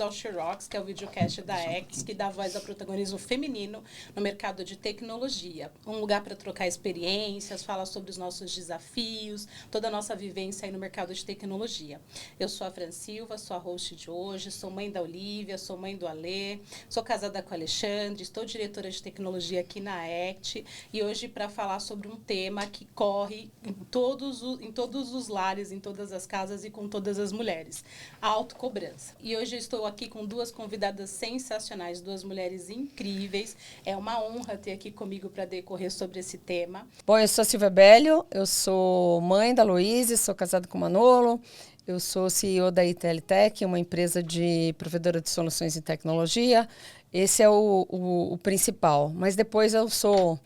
ao She Rocks, que é o videocast da X, que dá voz ao protagonismo feminino no mercado de tecnologia. Um lugar para trocar experiências, falar sobre os nossos desafios, toda a nossa vivência aí no mercado de tecnologia. Eu sou a Fran Silva, sou a host de hoje, sou mãe da Olivia, sou mãe do Alê, sou casada com o Alexandre, estou diretora de tecnologia aqui na ACT, e hoje para falar sobre um tema que corre em todos os lares, em todas as casas e com todas as mulheres, a autocobrança. E hoje eu estou aqui com duas convidadas sensacionais, duas mulheres incríveis. É uma honra ter aqui comigo para decorrer sobre esse tema. Bom, eu sou a Silvia Bellio, eu sou mãe da Luísa, sou casada com o Manolo, eu sou CEO da ITLTech, uma empresa de provedora de soluções em tecnologia. Esse é o principal. Mas depois eu sou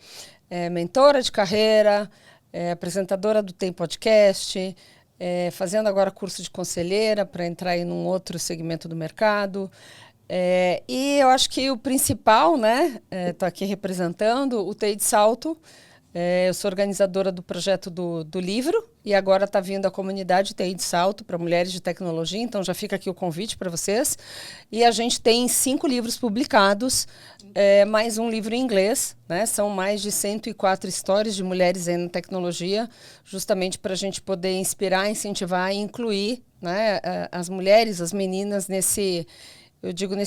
mentora de carreira, apresentadora do Tem Podcast, fazendo agora curso de conselheira para entrar em um outro segmento do mercado. E eu acho que o principal, né, estou aqui representando o TI de Salto. Eu sou organizadora do projeto do livro e agora está vindo a comunidade TI de Salto para mulheres de tecnologia, então já fica aqui o convite para vocês. E a gente tem 5 livros publicados, mais um livro em inglês, né? São mais de 104 histórias de mulheres aí na tecnologia, justamente para a gente poder inspirar, incentivar e incluir, né, as mulheres, as meninas nesse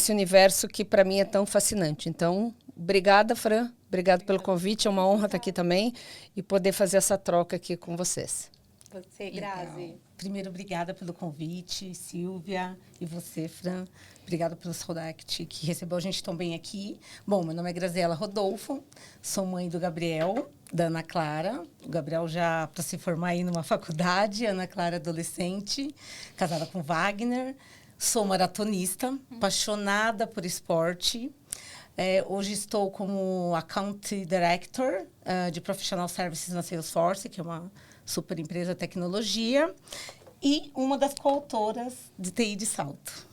universo que para mim é tão fascinante. Então, obrigada, Fran. Obrigado pelo convite. É uma honra estar aqui também e poder fazer essa troca aqui com vocês. Você, Grazi. Então, primeiro, obrigada pelo convite, Silvia, e você, Fran. Obrigada pelo Sodact, que recebeu a gente tão bem aqui. Bom, meu nome é Graziela Rodolfo, sou mãe do Gabriel, da Ana Clara. O Gabriel já para se formar aí numa faculdade, Ana Clara adolescente, casada com Wagner. Sou maratonista, apaixonada por esporte. Hoje estou como Account Director de Professional Services na Salesforce, que é uma super empresa de tecnologia, e uma das coautoras de TI de Salto.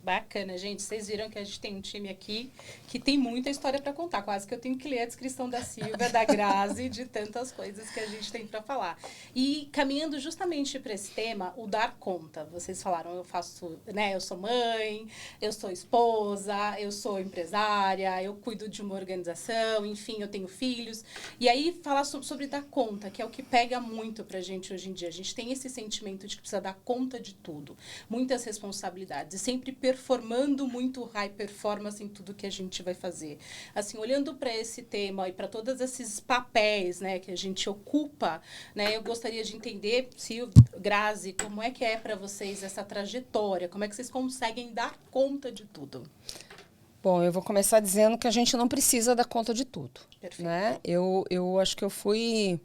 Bacana, gente. Vocês viram que a gente tem um time aqui que tem muita história para contar. Quase que eu tenho que ler a descrição da Silvia, da Grazi, de tantas coisas que a gente tem para falar. E caminhando justamente para esse tema, o dar conta. Vocês falaram, eu sou mãe, eu sou esposa, eu sou empresária, eu cuido de uma organização, enfim, eu tenho filhos. E aí falar sobre dar conta, que é o que pega muito para a gente hoje em dia. A gente tem esse sentimento de que precisa dar conta de tudo, muitas responsabilidades, sempre performando muito high performance em tudo que a gente vai fazer. Assim, olhando para esse tema e para todos esses papéis, né, que a gente ocupa, né, eu gostaria de entender, Silvia, Grazi, como é que é para vocês essa trajetória? Como é que vocês conseguem dar conta de tudo? Bom, eu vou começar dizendo que a gente não precisa dar conta de tudo. Perfeito. Né? Eu acho que eu fui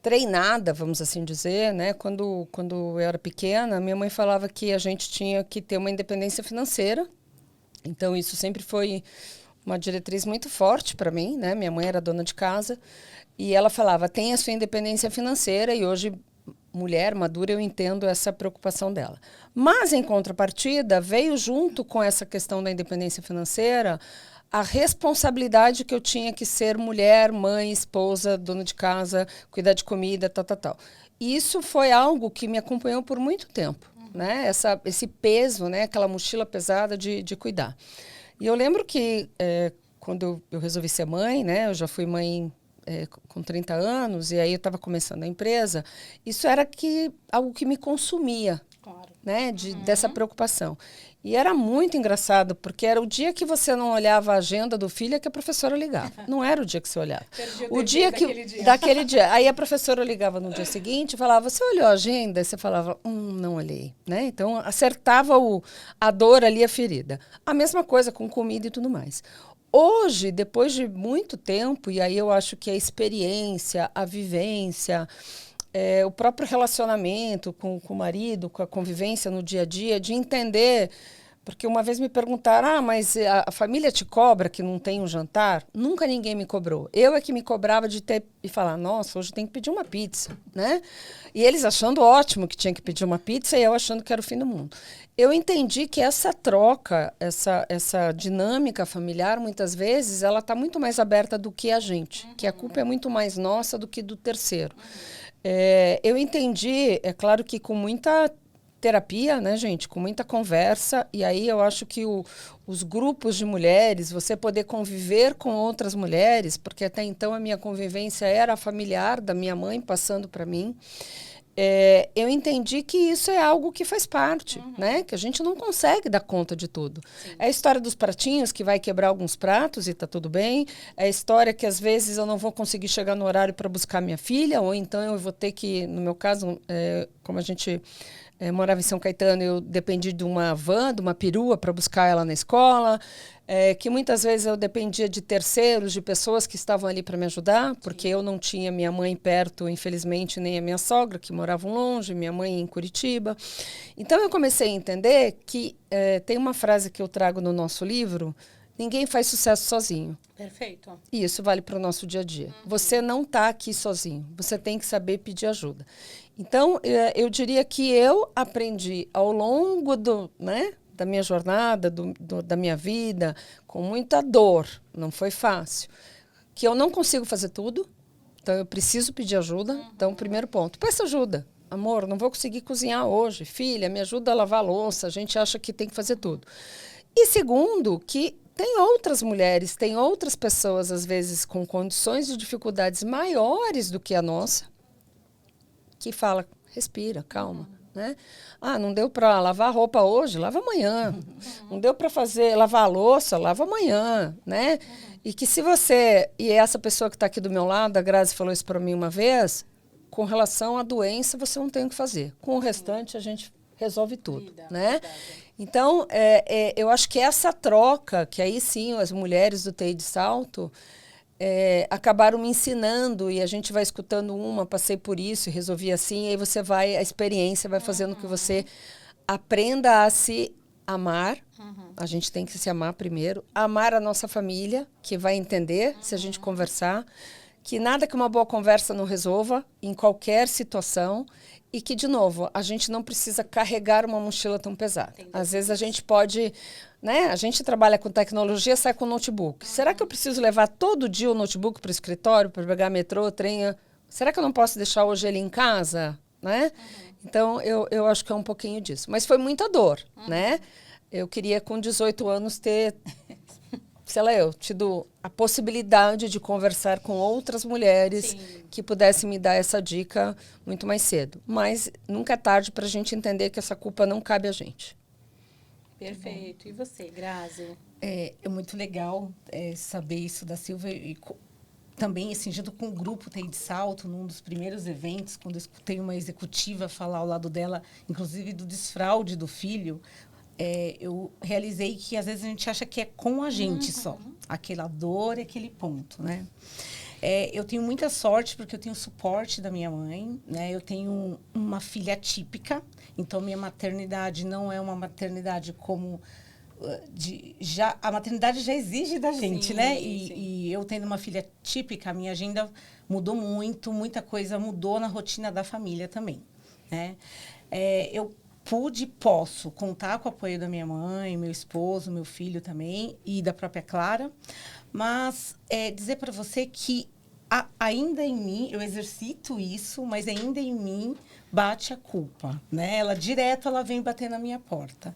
treinada, vamos assim dizer, né? Quando eu era pequena, minha mãe falava que a gente tinha que ter uma independência financeira. Então, isso sempre foi uma diretriz muito forte para mim, né? Minha mãe era dona de casa e ela falava, tenha a sua independência financeira, e hoje, mulher madura, eu entendo essa preocupação dela. Mas, em contrapartida, veio junto com essa questão da independência financeira a responsabilidade que eu tinha que ser mulher, mãe, esposa, dona de casa, cuidar de comida, tal. E isso foi algo que me acompanhou por muito tempo, né? Esse peso, né? Aquela mochila pesada de cuidar. E eu lembro que quando eu resolvi ser mãe, né? Eu já fui mãe com 30 anos, e aí eu estava começando a empresa. Isso era algo que me consumia, claro, né? Dessa preocupação. E era muito engraçado, porque era o dia que você não olhava a agenda do filho que a professora ligava. Não era o dia que você olhava. O dia daquele dia. Aí a professora ligava no dia seguinte e falava, você olhou a agenda? E você falava, não olhei. Né? Então, acertava a dor ali, a ferida. A mesma coisa com comida e tudo mais. Hoje, depois de muito tempo, e aí eu acho que a experiência, a vivência, o próprio relacionamento com o marido, com a convivência no dia a dia, de entender. Porque uma vez me perguntaram, mas a família te cobra que não tem um jantar? Nunca ninguém me cobrou. Eu é que me cobrava de ter e falar, nossa, hoje tem que pedir uma pizza, né? E eles achando ótimo que tinha que pedir uma pizza e eu achando que era o fim do mundo. Eu entendi que essa troca, essa dinâmica familiar, muitas vezes, ela está muito mais aberta do que a gente, que a culpa é muito mais nossa do que do terceiro. Eu entendi, é claro que com muita terapia, né, gente? Com muita conversa. E aí eu acho que os grupos de mulheres, você poder conviver com outras mulheres, porque até então a minha convivência era familiar, da minha mãe passando para mim. Eu entendi que isso é algo que faz parte, né? Que a gente não consegue dar conta de tudo. Sim. É a história dos pratinhos, que vai quebrar alguns pratos e tá tudo bem. É a história que às vezes eu não vou conseguir chegar no horário para buscar minha filha, ou então eu vou ter que, no meu caso, como a gente morava em São Caetano, eu dependi de uma van, de uma perua para buscar ela na escola. Que muitas vezes eu dependia de terceiros, de pessoas que estavam ali para me ajudar, porque eu não tinha minha mãe perto, infelizmente, nem a minha sogra, que moravam longe, minha mãe em Curitiba. Então, eu comecei a entender que tem uma frase que eu trago no nosso livro: ninguém faz sucesso sozinho. Perfeito. E isso vale para o nosso dia a dia. Você não está aqui sozinho, você tem que saber pedir ajuda. Então, eu diria que eu aprendi ao longo da minha jornada, da minha vida, com muita dor, não foi fácil, que eu não consigo fazer tudo, então eu preciso pedir ajuda. Então, primeiro ponto, peça ajuda. Amor, não vou conseguir cozinhar hoje. Filha, me ajuda a lavar a louça. A gente acha que tem que fazer tudo. E segundo, que tem outras mulheres, tem outras pessoas, às vezes, com condições de dificuldades maiores do que a nossa, que fala, respira, calma. Né? Não deu para lavar a roupa hoje, lava amanhã. Não deu para lavar a louça, lava amanhã, né? E que se você, e essa pessoa que está aqui do meu lado, a Grazi falou isso para mim uma vez, com relação à doença você não tem o que fazer. Com o restante a gente resolve tudo, né? Então, eu acho que essa troca, que aí sim as mulheres do TI de Salto acabaram me ensinando, e a gente vai escutando passei por isso e resolvi assim, e aí você a experiência vai fazendo que você aprenda a se amar. A gente tem que se amar primeiro, amar a nossa família, que vai entender se a gente conversar, que nada que uma boa conversa não resolva em qualquer situação, e que, de novo, a gente não precisa carregar uma mochila tão pesada. Às vezes a gente pode, né? A gente trabalha com tecnologia, sai com notebook. Será que eu preciso levar todo dia o notebook para o escritório, para pegar metrô, trem? Será que eu não posso deixar hoje ele em casa? Né? Então, eu acho que é um pouquinho disso. Mas foi muita dor, né? Eu queria, com 18 anos, ter... sei lá, eu tido a possibilidade de conversar com outras mulheres. Sim. Que pudessem me dar essa dica muito mais cedo. Mas nunca é tarde para a gente entender que essa culpa não cabe a gente. Perfeito. E você, Grazi? É muito legal saber isso da Silvia. E também, assim, junto com o grupo TI de Salto, num dos primeiros eventos, quando eu escutei uma executiva falar ao lado dela, inclusive do desfraude do filho, eu realizei que às vezes a gente acha que é com a gente só. Aquela dor, aquele ponto, né? Eu tenho muita sorte porque eu tenho suporte da minha mãe, né? Eu tenho uma filha típica, então minha maternidade não é uma maternidade como... a maternidade já exige da gente, sim, né? E eu tendo uma filha típica, a minha agenda mudou muito, muita coisa mudou na rotina da família também, né? Eu posso contar com o apoio da minha mãe, meu esposo, meu filho também, e da própria Clara, mas dizer para você que ainda em mim, eu exercito isso, mas ainda em mim bate a culpa, né? Ela vem bater na minha porta.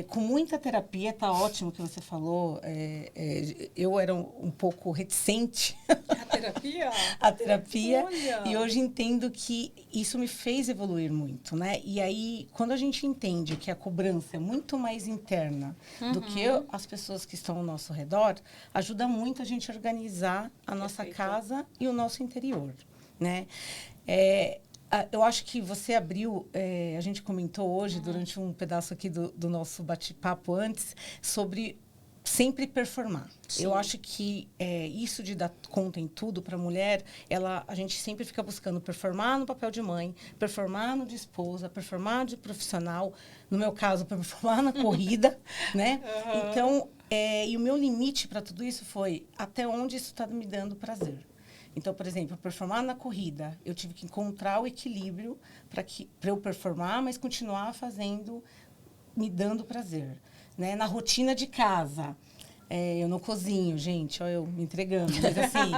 Com muita terapia, tá ótimo que você falou. Eu era um pouco reticente. A terapia? A terapia. Olha. E hoje entendo que isso me fez evoluir muito, né? E aí, quando a gente entende que a cobrança é muito mais interna do que as pessoas que estão ao nosso redor, ajuda muito a gente a organizar a nossa casa e o nosso interior, né? Eu acho que você abriu, a gente comentou hoje, durante um pedaço aqui do nosso bate-papo antes, sobre sempre performar. Sim. Eu acho que isso de dar conta em tudo para a mulher, a gente sempre fica buscando performar no papel de mãe, performar no de esposa, performar de profissional, no meu caso, performar na corrida, né? Então, e o meu limite para tudo isso foi até onde isso está me dando prazer. Então, por exemplo, performar na corrida, eu tive que encontrar o equilíbrio para eu performar, mas continuar fazendo, me dando prazer. Né? Na rotina de casa, eu não cozinho, gente, olha eu me entregando, mas assim,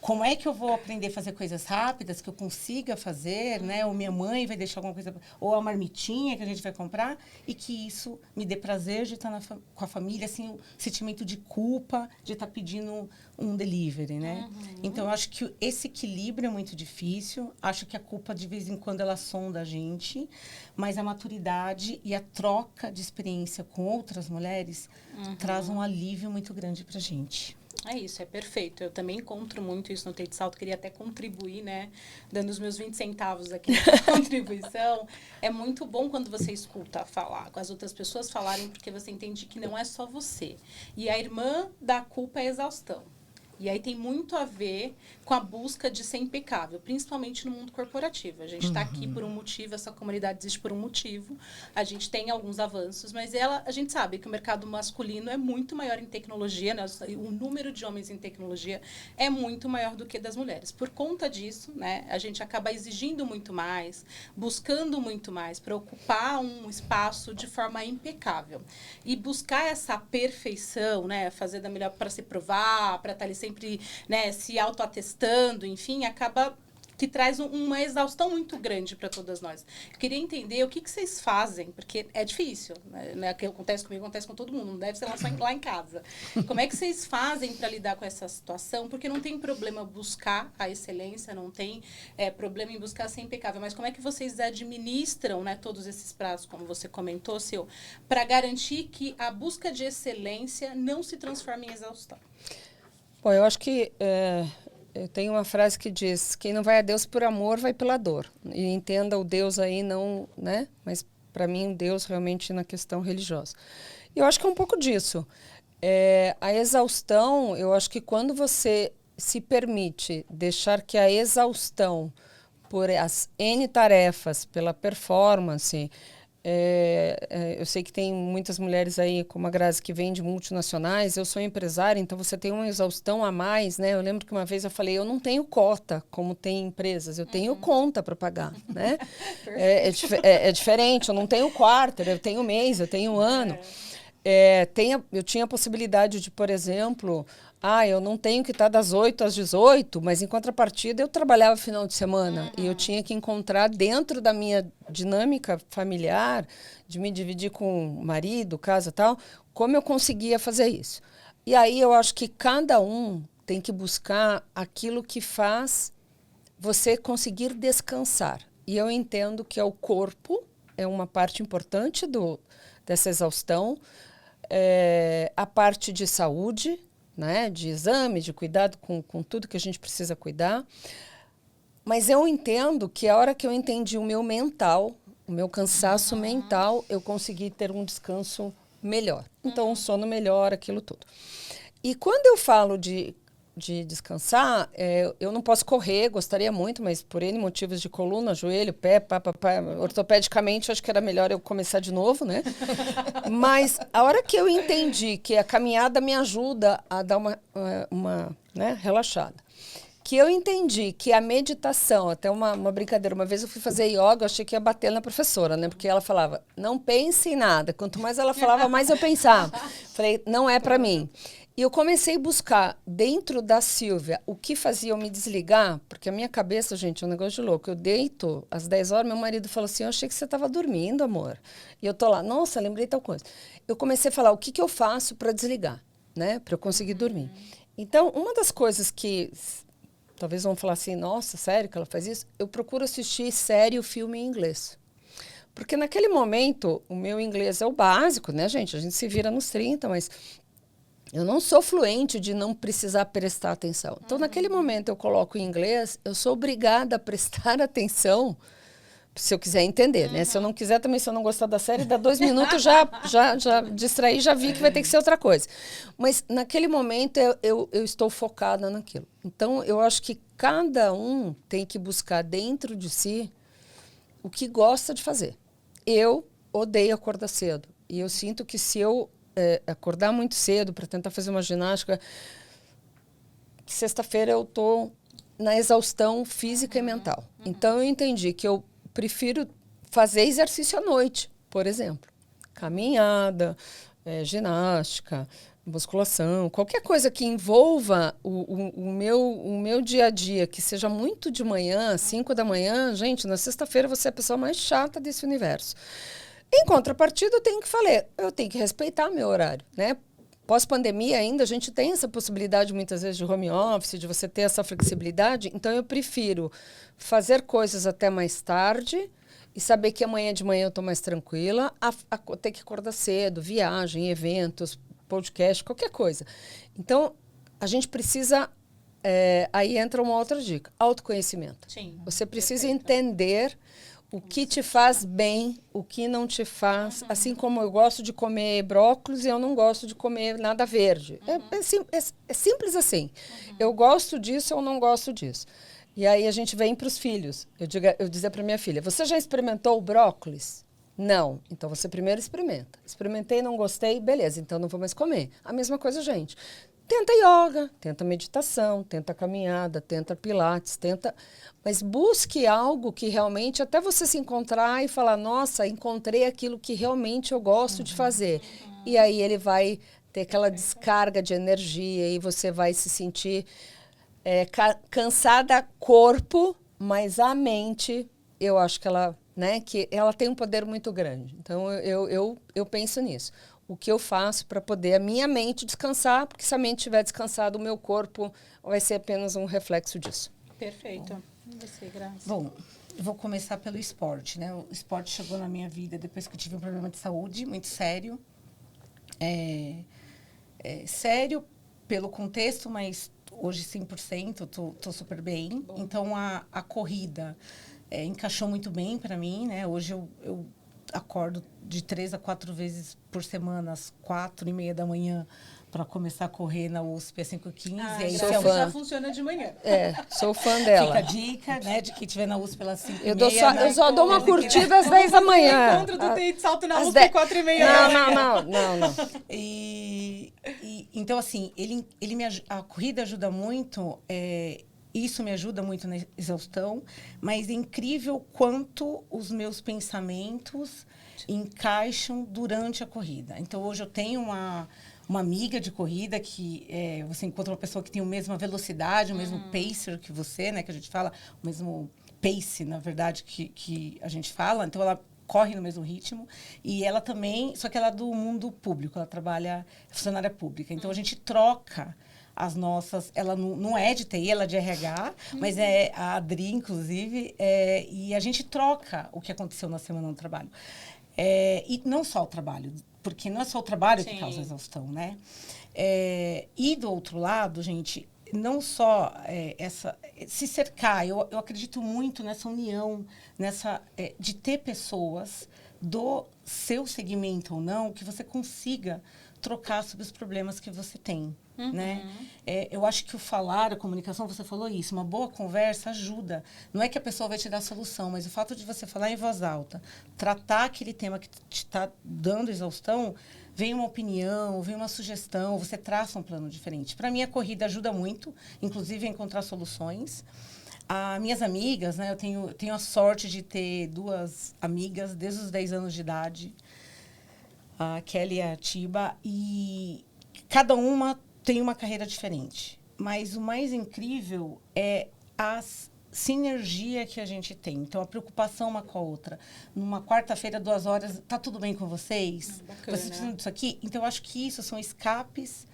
como é que eu vou aprender a fazer coisas rápidas que eu consiga fazer, né? Ou minha mãe vai deixar alguma coisa, ou a marmitinha que a gente vai comprar, e que isso me dê prazer de estar com a família, assim, o sentimento de culpa de estar pedindo um delivery, né? Então, eu acho que esse equilíbrio é muito difícil. Acho que a culpa, de vez em quando, ela sonda a gente, mas a maturidade e a troca de experiência com outras mulheres traz um alívio muito grande pra gente. É isso, é perfeito. Eu também encontro muito isso no Tate Salto. Queria até contribuir, né? Dando os meus 20 centavos aqui de contribuição. É muito bom quando você escuta falar, com as outras pessoas falarem, porque você entende que não é só você. E a irmã da culpa é a exaustão. E aí tem muito a ver com a busca de ser impecável, principalmente no mundo corporativo. A gente está aqui por um motivo, essa comunidade existe por um motivo. A gente tem alguns avanços, mas a gente sabe que o mercado masculino é muito maior em tecnologia, né? O número de homens em tecnologia é muito maior do que das mulheres. Por conta disso, né, a gente acaba exigindo muito mais, buscando muito mais para ocupar um espaço de forma impecável. E buscar essa perfeição, né, fazer da melhor para se provar, para estar ali sempre, né, se autoatestando, enfim, acaba que traz uma exaustão muito grande para todas nós. Eu queria entender o que vocês fazem, porque é difícil, né? O que acontece comigo, acontece com todo mundo, não deve ser só lá em casa. Como é que vocês fazem para lidar com essa situação? Porque não tem problema buscar a excelência, não tem problema em buscar ser impecável, mas como é que vocês administram, né, todos esses prazos, como você comentou, Sil, para garantir que a busca de excelência não se transforme em exaustão? Bom, eu acho que eu tenho uma frase que diz: quem não vai a Deus por amor, vai pela dor. E entenda o Deus aí não, né? Mas para mim, Deus realmente na questão religiosa. E eu acho que é um pouco disso. A exaustão, eu acho que quando você se permite deixar que a exaustão por as N tarefas, pela performance, eu sei que tem muitas mulheres aí, como a Grazi, que vem de multinacionais. Eu sou empresária, então você tem uma exaustão a mais, né? Eu lembro que uma vez eu falei, eu não tenho cota, como tem empresas, eu tenho conta para pagar, né? É diferente, eu não tenho quarter, eu tenho mês, eu tenho ano. Eu tinha a possibilidade de, por exemplo, eu não tenho que estar das 8 às 18, mas em contrapartida eu trabalhava final de semana e eu tinha que encontrar dentro da minha dinâmica familiar, de me dividir com o marido, casa e tal, como eu conseguia fazer isso. E aí eu acho que cada um tem que buscar aquilo que faz você conseguir descansar. E eu entendo que o corpo é uma parte importante dessa exaustão, a parte de saúde, né, de exame, de cuidado com tudo que a gente precisa cuidar. Mas eu entendo que a hora que eu entendi o meu mental, o meu cansaço mental, eu consegui ter um descanso melhor. Então, um sono melhor, aquilo tudo. E quando eu falo de descansar, eu não posso correr, gostaria muito, mas por N motivos de coluna, joelho, pé, ortopedicamente, acho que era melhor eu começar de novo, né? Mas a hora que eu entendi que a caminhada me ajuda a dar uma né, relaxada, que eu entendi que a meditação, até uma brincadeira, uma vez eu fui fazer yoga, eu achei que ia bater na professora, né? Porque ela falava, não pense em nada. Quanto mais ela falava, mais eu pensava. Falei, não é para mim. E eu comecei a buscar dentro da Silvia o que fazia eu me desligar, porque a minha cabeça, gente, é um negócio de louco. Eu deito às 10 horas, meu marido falou assim, eu achei que você estava dormindo, amor. E eu tô lá, nossa, lembrei tal coisa. Eu comecei a falar, o que eu faço para desligar, né? Para eu conseguir dormir. Então, uma das coisas que talvez vão falar assim, nossa, sério que ela faz isso? Eu procuro assistir série ou filme em inglês. Porque naquele momento, o meu inglês é o básico, né, gente? A gente se vira nos 30, mas eu não sou fluente de não precisar prestar atenção. Então, naquele momento, eu coloco em inglês, eu sou obrigada a prestar atenção se eu quiser entender, né? Se eu não quiser também, se eu não gostar da série, dá 2 minutos, já distraí, já vi que vai ter que ser outra coisa. Mas, naquele momento, eu estou focada naquilo. Então, eu acho que cada um tem que buscar dentro de si o que gosta de fazer. Eu odeio acordar cedo. E eu sinto que se eu acordar muito cedo para tentar fazer uma ginástica, sexta-feira eu estou na exaustão física e mental. Então, eu entendi que eu prefiro fazer exercício à noite, por exemplo. Caminhada, ginástica, musculação, qualquer coisa que envolva o meu dia a dia, que seja muito de manhã, 5 da manhã, gente, na sexta-feira você é a pessoa mais chata desse universo. Em contrapartida, eu tenho que respeitar meu horário, né? Pós-pandemia ainda, a gente tem essa possibilidade muitas vezes de home office, de você ter essa flexibilidade, então eu prefiro fazer coisas até mais tarde e saber que amanhã de manhã eu estou mais tranquila, a ter que acordar cedo, viagem, eventos, podcast, qualquer coisa. Então, a gente precisa... aí entra uma outra dica, autoconhecimento. Sim, Você precisa perfeito. entender o que te faz bem, o que não te faz. Assim como eu gosto de comer brócolis e eu não gosto de comer nada verde. É simples assim. Eu gosto disso, eu não gosto disso. E aí a gente vem para os filhos. Eu dizia para minha filha, você já experimentou o brócolis? Não. Então você primeiro experimenta. Experimentei, não gostei, beleza, então não vou mais comer. A mesma coisa, gente. Tenta yoga, tenta meditação, tenta caminhada, tenta pilates, mas busque algo que realmente, até você se encontrar e falar, nossa, encontrei aquilo que realmente eu gosto de fazer. E aí ele vai ter aquela descarga de energia e você vai se sentir cansada corpo, mas a mente, eu acho que ela tem um poder muito grande. Então, eu penso nisso. O que eu faço para poder a minha mente descansar, porque se a mente estiver descansada, o meu corpo vai ser apenas um reflexo disso. Perfeito. E você, Graça? Bom, eu vou começar pelo esporte, né? O esporte chegou na minha vida depois que eu tive um problema de saúde muito sério. Sério pelo contexto, mas hoje 100%, tô super bem. Bom. Então, a corrida encaixou muito bem para mim, né? Hoje eu acordo de 3 a 4 vezes por semana, às 4:30 da manhã, para começar a correr na USP às 5:15. Já funciona de manhã. Sou fã dela. Fica a dica, né, de quem estiver na USP pelas 5:30. Eu só dou uma curtida às 10 da manhã. Encontro do Teito Salto na USP às 4:30. Não. Então, assim, a corrida ajuda muito, isso me ajuda muito na exaustão, mas é incrível quanto os meus pensamentos encaixam durante a corrida. Então, hoje eu tenho uma amiga de corrida que você encontra uma pessoa que tem a mesma velocidade, o mesmo pacer que você, né? Que a gente fala, o mesmo pace, na verdade, que a gente fala. Então, ela corre no mesmo ritmo. E ela também, só que ela é do mundo público, ela trabalha, é funcionária pública. Então, a gente troca as nossas... Ela não é de TI, ela é de RH, mas é a Adri, inclusive. E a gente troca o que aconteceu na semana do trabalho. E não só o trabalho, porque não é só o trabalho que causa exaustão, né? E do outro lado, gente, não só se cercar, eu acredito muito nessa união, de ter pessoas do seu segmento ou não, que você consiga trocar sobre os problemas que você tem. Né? Eu acho que o falar, a comunicação, você falou isso, uma boa conversa ajuda. Não é que a pessoa vai te dar a solução, mas o fato de você falar em voz alta, tratar aquele tema que te está dando exaustão, vem uma opinião, vem uma sugestão, você traça um plano diferente. Para mim, a corrida ajuda muito, inclusive a encontrar soluções. As minhas amigas, né, eu tenho a sorte de ter 2 amigas desde os 10 anos de idade, a Kelly e a Tiba, e cada uma tem uma carreira diferente. Mas o mais incrível é a sinergia que a gente tem. Então, a preocupação uma com a outra. Numa quarta-feira, 2 horas, tá tudo bem com vocês? Bacana. Vocês precisam disso aqui? Então, eu acho que isso são escapes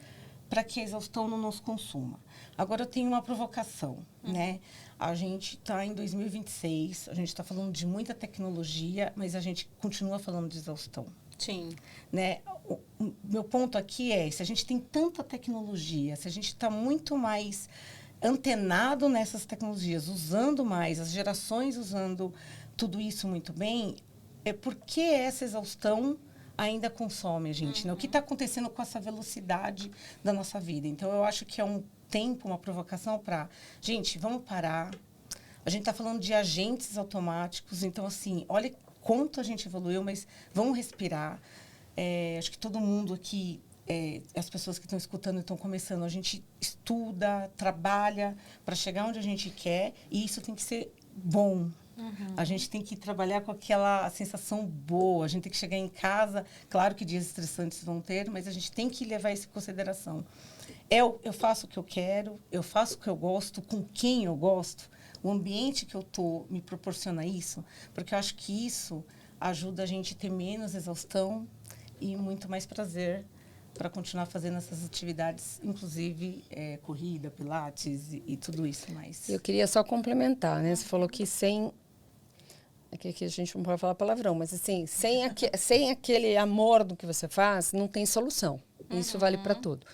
para que a exaustão não nos consuma. Agora, eu tenho uma provocação, né? A gente está em 2026, a gente está falando de muita tecnologia, mas a gente continua falando de exaustão. Sim. Né? O meu ponto aqui se a gente tem tanta tecnologia, se a gente está muito mais antenado nessas tecnologias, usando mais, as gerações usando tudo isso muito bem, por que essa exaustão ainda consome a gente? Né? O que está acontecendo com essa velocidade da nossa vida? Então, eu acho que é um tempo, uma provocação para... Gente, vamos parar. A gente está falando de agentes automáticos, então, assim, olha quanto a gente evoluiu, mas vamos respirar. Acho que todo mundo aqui, as pessoas que estão escutando e estão começando, a gente estuda, trabalha para chegar onde a gente quer, e isso tem que ser bom, A gente tem que trabalhar com aquela sensação boa. A gente tem que chegar em casa. Claro que dias estressantes vão ter, mas a gente tem que levar isso em consideração. Eu faço o que eu quero, eu faço o que eu gosto, com quem eu gosto. O ambiente que eu tô me proporciona isso, porque eu acho que isso ajuda a gente a ter menos exaustão e muito mais prazer para continuar fazendo essas atividades, inclusive corrida, pilates e tudo isso mais. Eu queria só complementar, né? Você falou que sem... Aqui a gente não pode falar palavrão, mas assim, sem aquele amor do que você faz, não tem solução. Isso vale para tudo.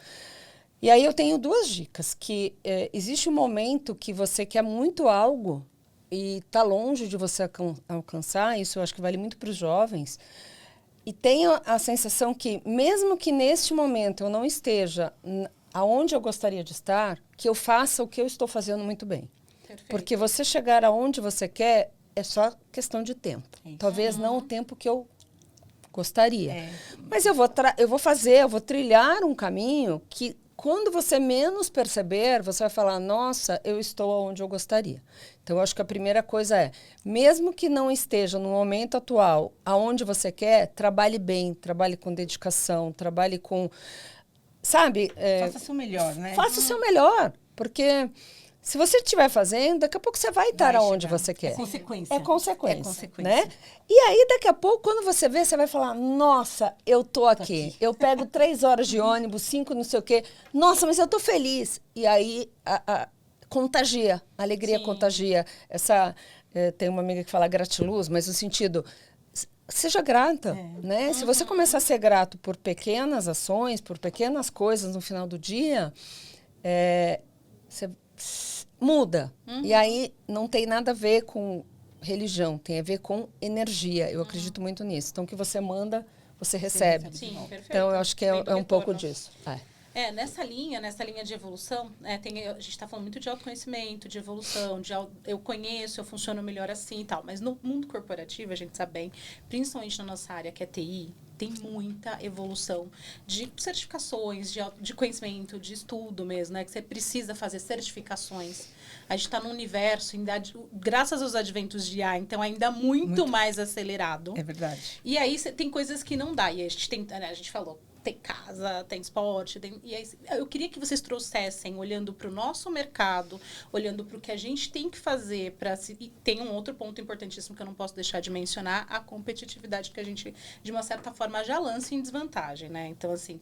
E aí eu tenho 2 dicas, que existe um momento que você quer muito algo e está longe de você alcançar, isso eu acho que vale muito para os jovens, e tenho a sensação que, mesmo que neste momento eu não esteja aonde eu gostaria de estar, que eu faça o que eu estou fazendo muito bem. Perfeito. Porque você chegar aonde você quer é só questão de tempo. Talvez não o tempo que eu gostaria. Mas eu vou trilhar um caminho que, quando você menos perceber, você vai falar, nossa, eu estou onde eu gostaria. Então, eu acho que a primeira coisa é, mesmo que não esteja no momento atual aonde você quer, trabalhe bem, trabalhe com dedicação, trabalhe com... Sabe? Faça o seu melhor, né? Faça o seu melhor, porque... Se você estiver fazendo, daqui a pouco você vai estar aonde você quer. É consequência. É consequência. É consequência. Né? E aí, daqui a pouco, quando você vê, você vai falar, nossa, eu tô aqui. Eu pego 3 horas de ônibus, 5 não sei o quê. Nossa, mas eu tô feliz. E aí, contagia. A alegria contagia. Tem uma amiga que fala gratiluz, mas no sentido... Seja grata, né? Se você começar a ser grato por pequenas ações, por pequenas coisas no final do dia, você... muda. E aí não tem nada a ver com religião, tem a ver com energia. Eu acredito muito nisso. Então, o que você manda, você recebe. Sim, perfeito. Então, eu acho que é um pouco disso. Nessa linha de evolução, a gente está falando muito de autoconhecimento, de evolução, eu conheço, eu funciono melhor assim e tal. Mas no mundo corporativo, a gente sabe bem, principalmente na nossa área, que é TI, tem muita evolução de certificações, de conhecimento, de estudo mesmo, né? Que você precisa fazer certificações. A gente está num universo, graças aos adventos de IA, então ainda muito mais acelerado. É verdade. E aí tem coisas que não dá. E a gente falou, tem casa, tem esporte, e aí, eu queria que vocês trouxessem, olhando para o nosso mercado, olhando para o que a gente tem que fazer e tem um outro ponto importantíssimo que eu não posso deixar de mencionar, a competitividade que a gente, de uma certa forma, já lança em desvantagem, né? Então, assim,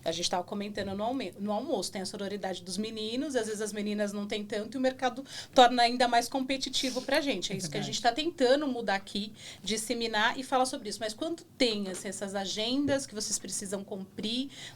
a gente estava comentando no almoço, tem a sororidade dos meninos, às vezes as meninas não têm tanto, e o mercado torna ainda mais competitivo para a gente. É isso que a gente está tentando mudar aqui, disseminar e falar sobre isso. Mas quando tem essas agendas que vocês precisam cumprir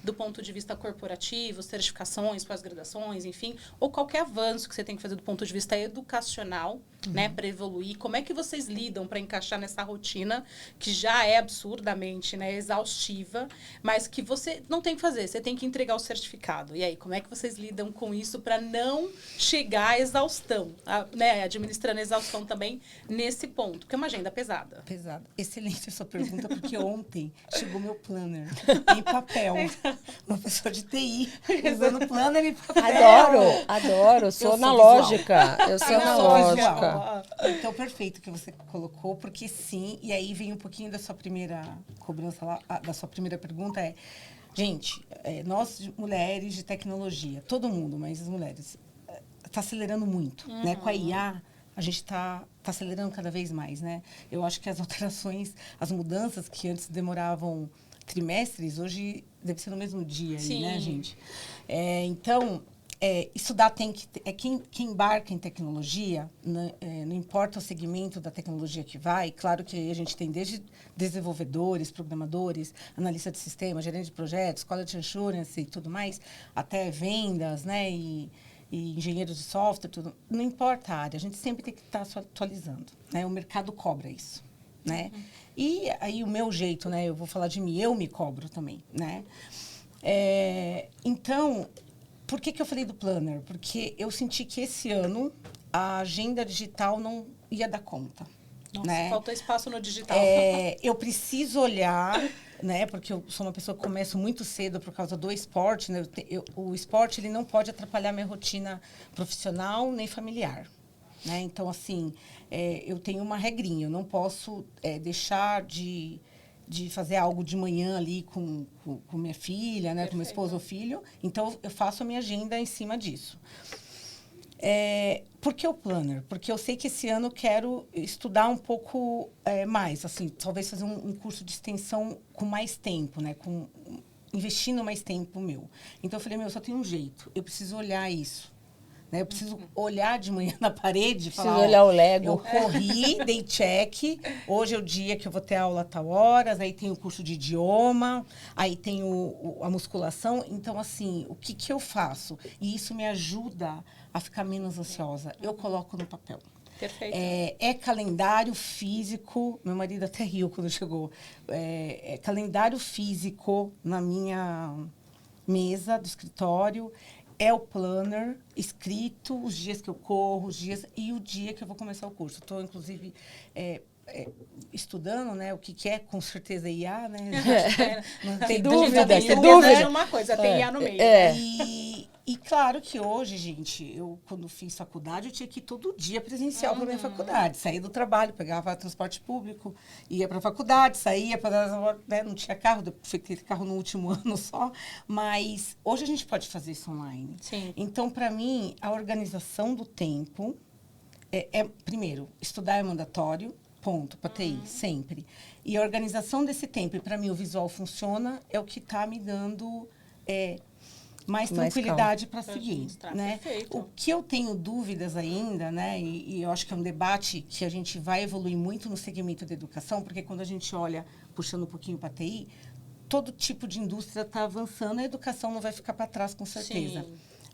do ponto de vista corporativo, certificações, pós-graduações, enfim, ou qualquer avanço que você tem que fazer do ponto de vista educacional, né, para evoluir, como é que vocês lidam para encaixar nessa rotina que já é absurdamente, né, exaustiva, mas que você não tem que fazer, você tem que entregar o certificado. E aí, como é que vocês lidam com isso para não chegar à exaustão, né, administrando a exaustão também nesse ponto, porque é uma agenda pesada. Pesada. Excelente a sua pergunta, porque ontem chegou meu planner em papel. Uma pessoa de TI usando planner em papel. Adoro. Sou analógica. Eu sou analógica. Então, perfeito que você colocou, porque sim, e aí vem um pouquinho da sua primeira cobrança lá, da sua primeira pergunta gente, nós mulheres de tecnologia, todo mundo, mas as mulheres, está acelerando muito, né? Com a IA, a gente está acelerando cada vez mais, né? Eu acho que as alterações, as mudanças que antes demoravam trimestres, hoje deve ser no mesmo dia, aí, né, gente? Então, estudar quem embarca em tecnologia, não importa o segmento da tecnologia que vai, claro que a gente tem desde desenvolvedores, programadores, analista de sistema, gerente de projetos, quality assurance e tudo mais, até vendas, né, e engenheiros de software, tudo. Não importa a área, a gente sempre tem que estar se atualizando, né? O mercado cobra isso, né? E aí o meu jeito, né? Eu vou falar de mim, eu me cobro também, né? Então, por que eu falei do planner? Porque eu senti que esse ano a agenda digital não ia dar conta. Nossa, né? Faltou espaço no digital. Eu preciso olhar, né? Porque eu sou uma pessoa que começo muito cedo por causa do esporte, né? O esporte ele não pode atrapalhar minha rotina profissional nem familiar. né? Então, assim, eu tenho uma regrinha. Eu não posso deixar de fazer algo de manhã ali com minha filha, né? Com minha esposa ou filho. Então, eu faço a minha agenda em cima disso. Por que o planner? Porque eu sei que esse ano eu quero estudar um pouco mais, assim, talvez fazer um curso de extensão com mais tempo, né? Investindo mais tempo meu. Então, eu falei, eu só tenho um jeito. Eu preciso olhar isso. Né? Eu preciso olhar de manhã na parede e falar... Preciso olhar o Lego. Eu corri, dei check. Hoje é o dia que eu vou ter aula a tal horas. Aí tem o curso de idioma. Aí tem a musculação. Então, assim, o que eu faço? E isso me ajuda a ficar menos ansiosa. Eu coloco no papel. Perfeito. Calendário físico. Meu marido até riu quando chegou. Calendário físico na minha mesa do escritório. É o planner escrito, os dias que eu corro, os dias e o dia que eu vou começar o curso. Estou, inclusive, estudando, né, o que é, com certeza, IA, né? Não tem dúvida, tem dúvida. É uma coisa, tem IA no meio. E claro que hoje, gente, eu quando fiz faculdade, eu tinha que ir todo dia presencial para minha faculdade. Saía do trabalho, pegava transporte público, ia para a faculdade, saía para... Né, não tinha carro, fui ter carro no último ano só. Mas hoje a gente pode fazer isso online. Sim. Então, para mim, a organização do tempo primeiro, estudar é mandatório, ponto, para TI, sempre. E a organização desse tempo, e para mim o visual funciona, é o que está me dando... mais tranquilidade para seguir, né? Perfeito. O que eu tenho dúvidas ainda, né? E eu acho que é um debate que a gente vai evoluir muito no segmento da educação, porque quando a gente olha, puxando um pouquinho para a TI, todo tipo de indústria está avançando, a educação não vai ficar para trás, com certeza.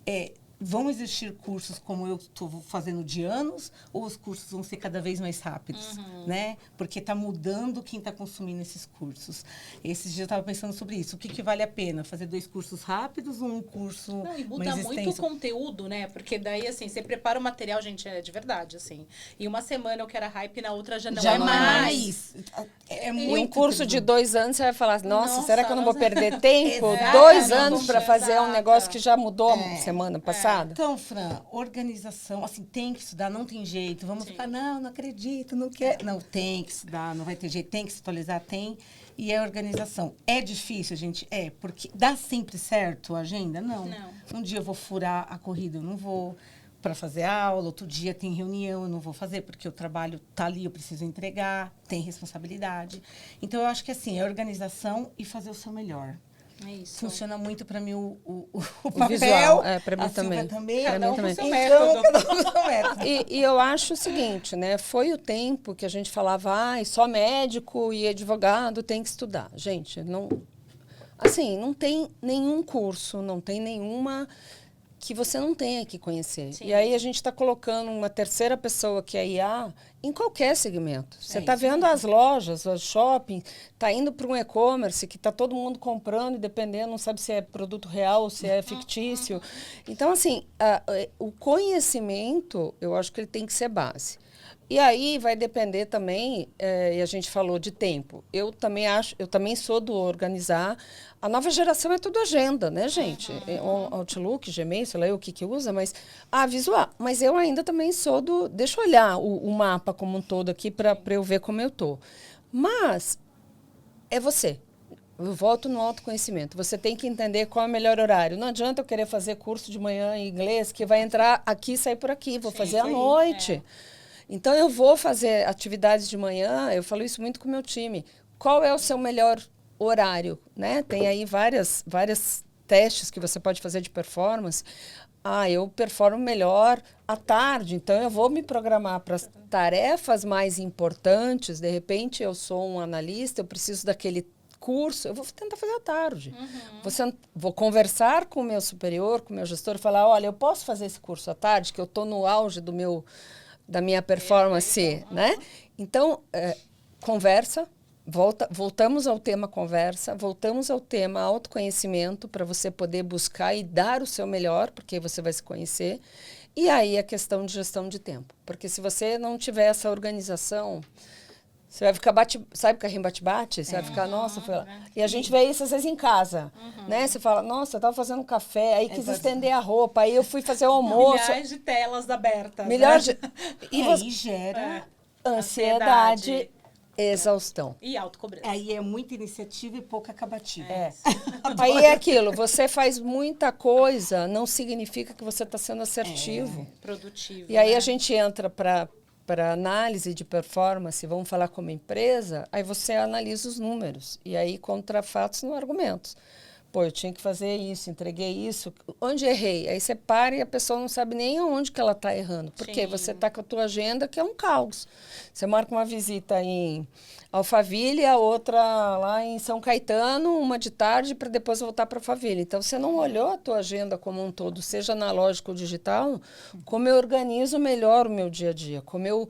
Sim. Vão existir cursos como eu estou fazendo de anos, ou os cursos vão ser cada vez mais rápidos, né? Porque está mudando quem está consumindo esses cursos. Esses dias eu estava pensando sobre isso. O que vale a pena? Fazer 2 cursos rápidos ou um curso mais extenso? E muda muito o conteúdo, né? Porque daí, assim, você prepara o material, gente, de verdade, assim. E uma semana eu quero a hype, na outra já não é mais. É muito. E um curso de 2 anos, você vai falar, nossa, será que eu não vou perder tempo? Exato. 2 anos para fazer um negócio que já mudou semana passada? Então, Fran, organização, assim, tem que estudar, não tem jeito. Vamos ficar, não acredito, não quero. Não, tem que estudar, não vai ter jeito, tem que se atualizar, tem. E a organização. É difícil, gente? Porque dá sempre certo a agenda? Não. Um dia eu vou furar a corrida, eu não vou para fazer aula, outro dia tem reunião, eu não vou fazer, porque o trabalho está ali, eu preciso entregar, tem responsabilidade. Então, eu acho que, assim, é organização e fazer o seu melhor. É isso. Funciona muito para mim o papel. Visual, para mim a também. também. Cada um com seu método. E eu acho o seguinte, né? Foi o tempo que a gente falava, só médico e advogado tem que estudar. Gente, não tem nenhum curso, não tem nenhuma que você não tenha que conhecer. Sim. E aí a gente está colocando uma terceira pessoa que é IA em qualquer segmento. Você está vendo as lojas, os shopping, está indo para um e-commerce que está todo mundo comprando e dependendo, não sabe se é produto real ou se é fictício. Então, assim, o conhecimento, eu acho que ele tem que ser base. E aí vai depender também, e a gente falou de tempo. Eu também sou do organizar. A nova geração é tudo agenda, né, gente? Outlook, Gmail, sei lá o que usa, mas visual. Mas eu ainda também sou do... Deixa eu olhar o mapa como um todo aqui para eu ver como eu estou. Mas é você. Eu volto no autoconhecimento. Você tem que entender qual é o melhor horário. Não adianta eu querer fazer curso de manhã em inglês, que vai entrar aqui e sair por aqui. Vou fazer à noite. Então, eu vou fazer atividades de manhã, eu falo isso muito com o meu time. Qual é o seu melhor horário? Né? Tem aí várias testes que você pode fazer de performance. Eu performo melhor à tarde, então eu vou me programar para as tarefas mais importantes. De repente, eu sou um analista, eu preciso daquele curso, eu vou tentar fazer à tarde. Vou conversar com o meu superior, com o meu gestor, e falar, olha, eu posso fazer esse curso à tarde, que eu estou no auge da minha performance, né? Então, conversa, voltamos ao tema conversa, voltamos ao tema autoconhecimento, para você poder buscar e dar o seu melhor, porque você vai se conhecer. E aí a questão de gestão de tempo. Porque se você não tiver essa organização, Você vai ficar sabe carrinho bate-bate? Você vai ficar, nossa, foi lá. E a gente vê isso às vezes em casa, né? Você fala, nossa, eu tava fazendo um café, aí quis estender a roupa, aí eu fui fazer o almoço. Milhares de telas abertas. Milhares né? E aí gera ansiedade, exaustão. E autocobrança. Aí é muita iniciativa e pouca acabativa. Aí é aquilo, você faz muita coisa, não significa que você está sendo assertivo. Produtivo. E aí né? a gente entra para análise de performance, vamos falar como empresa, aí você analisa os números. E aí contra fatos não argumentos. Pô, eu tinha que fazer isso, entreguei isso. Onde errei? Aí você para e a pessoa não sabe nem aonde que ela está errando. Porque você está com a tua agenda, que é um caos. Você marca uma visita em Alphaville, a outra lá em São Caetano, uma de tarde, para depois voltar para Alphaville. Então, você não olhou a tua agenda como um todo, seja analógico ou digital, como eu organizo melhor o meu dia a dia. Como eu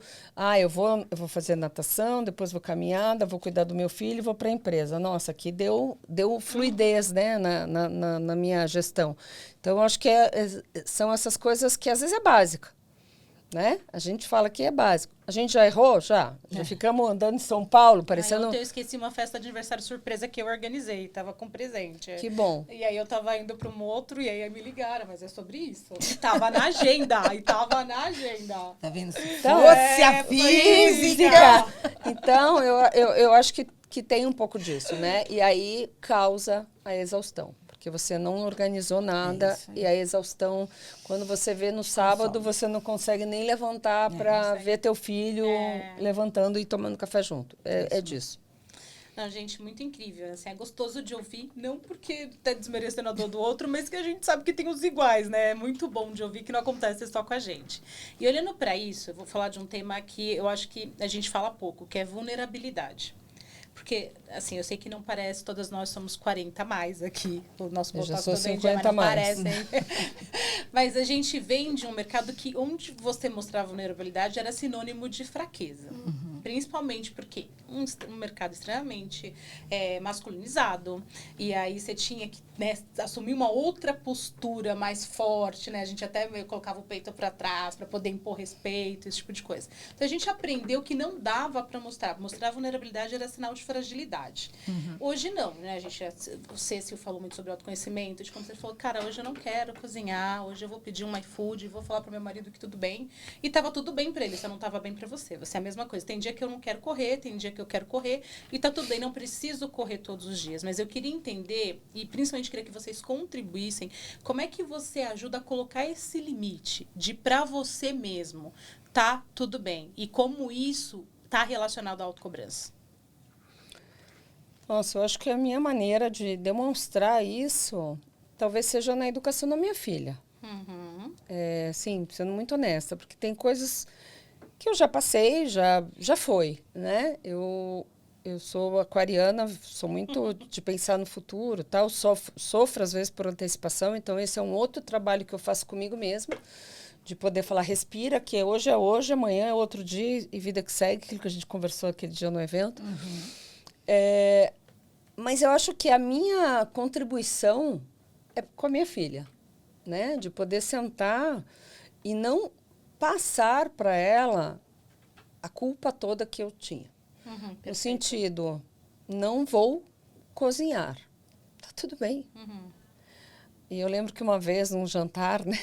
vou fazer natação, depois vou caminhada, vou cuidar do meu filho e vou para a empresa. Nossa, aqui deu fluidez, né, na minha gestão. Então, eu acho que são essas coisas que às vezes é básica. Né? A gente fala que é básico. A gente já errou? Já ficamos andando em São Paulo, parecendo... Ontem eu esqueci uma festa de aniversário surpresa que eu organizei. Tava com presente. Que bom. E aí eu tava indo para um outro e aí me ligaram. Mas é sobre isso. E tava na agenda. Tá vendo? Então, Fosse a física! Então, eu acho que tem um pouco disso, né? E aí causa a exaustão. Porque você não organizou nada e a exaustão, quando você vê no sábado, você não consegue nem levantar para ver teu filho levantando e tomando café junto. É disso. Não, gente, muito incrível. Assim, é gostoso de ouvir, não porque tá desmerecendo a dor do outro, mas que a gente sabe que tem os iguais, né? É muito bom de ouvir que não acontece só com a gente. E olhando para isso, eu vou falar de um tema que eu acho que a gente fala pouco, que é vulnerabilidade. Porque, assim, eu sei que não parece, todas nós somos 40 a mais aqui. O nosso eu já botox sou também 50 já, mas não mais. parece, hein? Mas a gente vem de um mercado que, onde você mostrar vulnerabilidade, era sinônimo de fraqueza. Principalmente porque um mercado extremamente masculinizado. E aí você tinha que, né, assumir uma outra postura mais forte, né? A gente até colocava o peito para trás para poder impor respeito, esse tipo de coisa. Então a gente aprendeu que não dava para mostrar. Mostrar vulnerabilidade era sinal de fragilidade. Hoje não, né? O Cécio falou muito sobre autoconhecimento, de quando você falou, cara, hoje eu não quero cozinhar, hoje eu vou pedir um iFood, vou falar para meu marido que tudo bem. E tava tudo bem para ele, só não tava bem para você. Você é a mesma coisa. Tem dia que eu não quero correr, tem dia que eu quero correr, e tá tudo bem, não preciso correr todos os dias. Mas eu queria entender, e principalmente queria que vocês contribuíssem, como é que você ajuda a colocar esse limite de pra você mesmo, tá tudo bem. E como isso tá relacionado à autocobrança. Nossa, eu acho que a minha maneira de demonstrar isso talvez seja na educação da minha filha. Sim, sendo muito honesta, porque tem coisas que eu já passei, já foi, né? Eu sou aquariana, sou muito de pensar no futuro, tal. Sofro às vezes por antecipação, então esse é um outro trabalho que eu faço comigo mesma, de poder falar, respira, que hoje é hoje, amanhã é outro dia, e vida que segue, aquilo que a gente conversou aquele dia no evento. Mas eu acho que a minha contribuição é com a minha filha, né? De poder sentar e não passar para ela a culpa toda que eu tinha. No sentido, não vou cozinhar. Tá tudo bem. E eu lembro que uma vez, num jantar, né?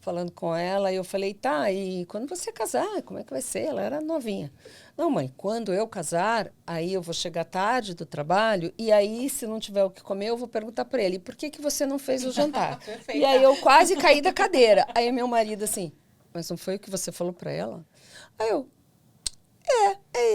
Falando com ela, eu falei, tá, e quando você casar, como é que vai ser? Ela era novinha. Não, mãe, quando eu casar, aí eu vou chegar tarde do trabalho, e aí, se não tiver o que comer, eu vou perguntar para ele, por que você não fez o jantar? E aí eu quase caí da cadeira. Aí meu marido assim, mas não foi o que você falou para ela? Aí eu,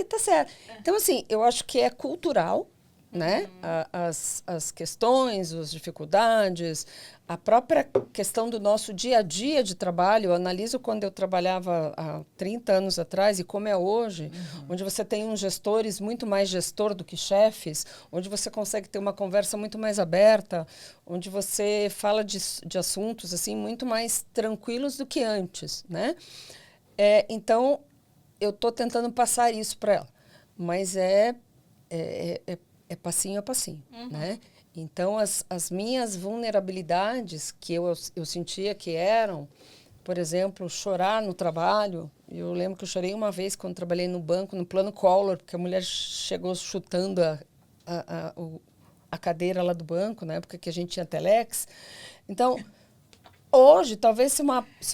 tá certo. Então, assim, eu acho que é cultural, né? As questões, as dificuldades, a própria questão do nosso dia a dia de trabalho. Eu analiso quando eu trabalhava há 30 anos atrás e como é hoje, onde você tem uns gestores muito mais gestor do que chefes, onde você consegue ter uma conversa muito mais aberta, onde você fala de assuntos assim muito mais tranquilos do que antes, né? Então, eu estou tentando passar isso para ela, mas é passinho a passinho, né? Então, as minhas vulnerabilidades que eu sentia que eram, por exemplo, chorar no trabalho, Eu lembro que eu chorei uma vez quando trabalhei no banco, no plano Collor, porque a mulher chegou chutando a cadeira lá do banco, na época que a gente tinha telex. Então, hoje, talvez se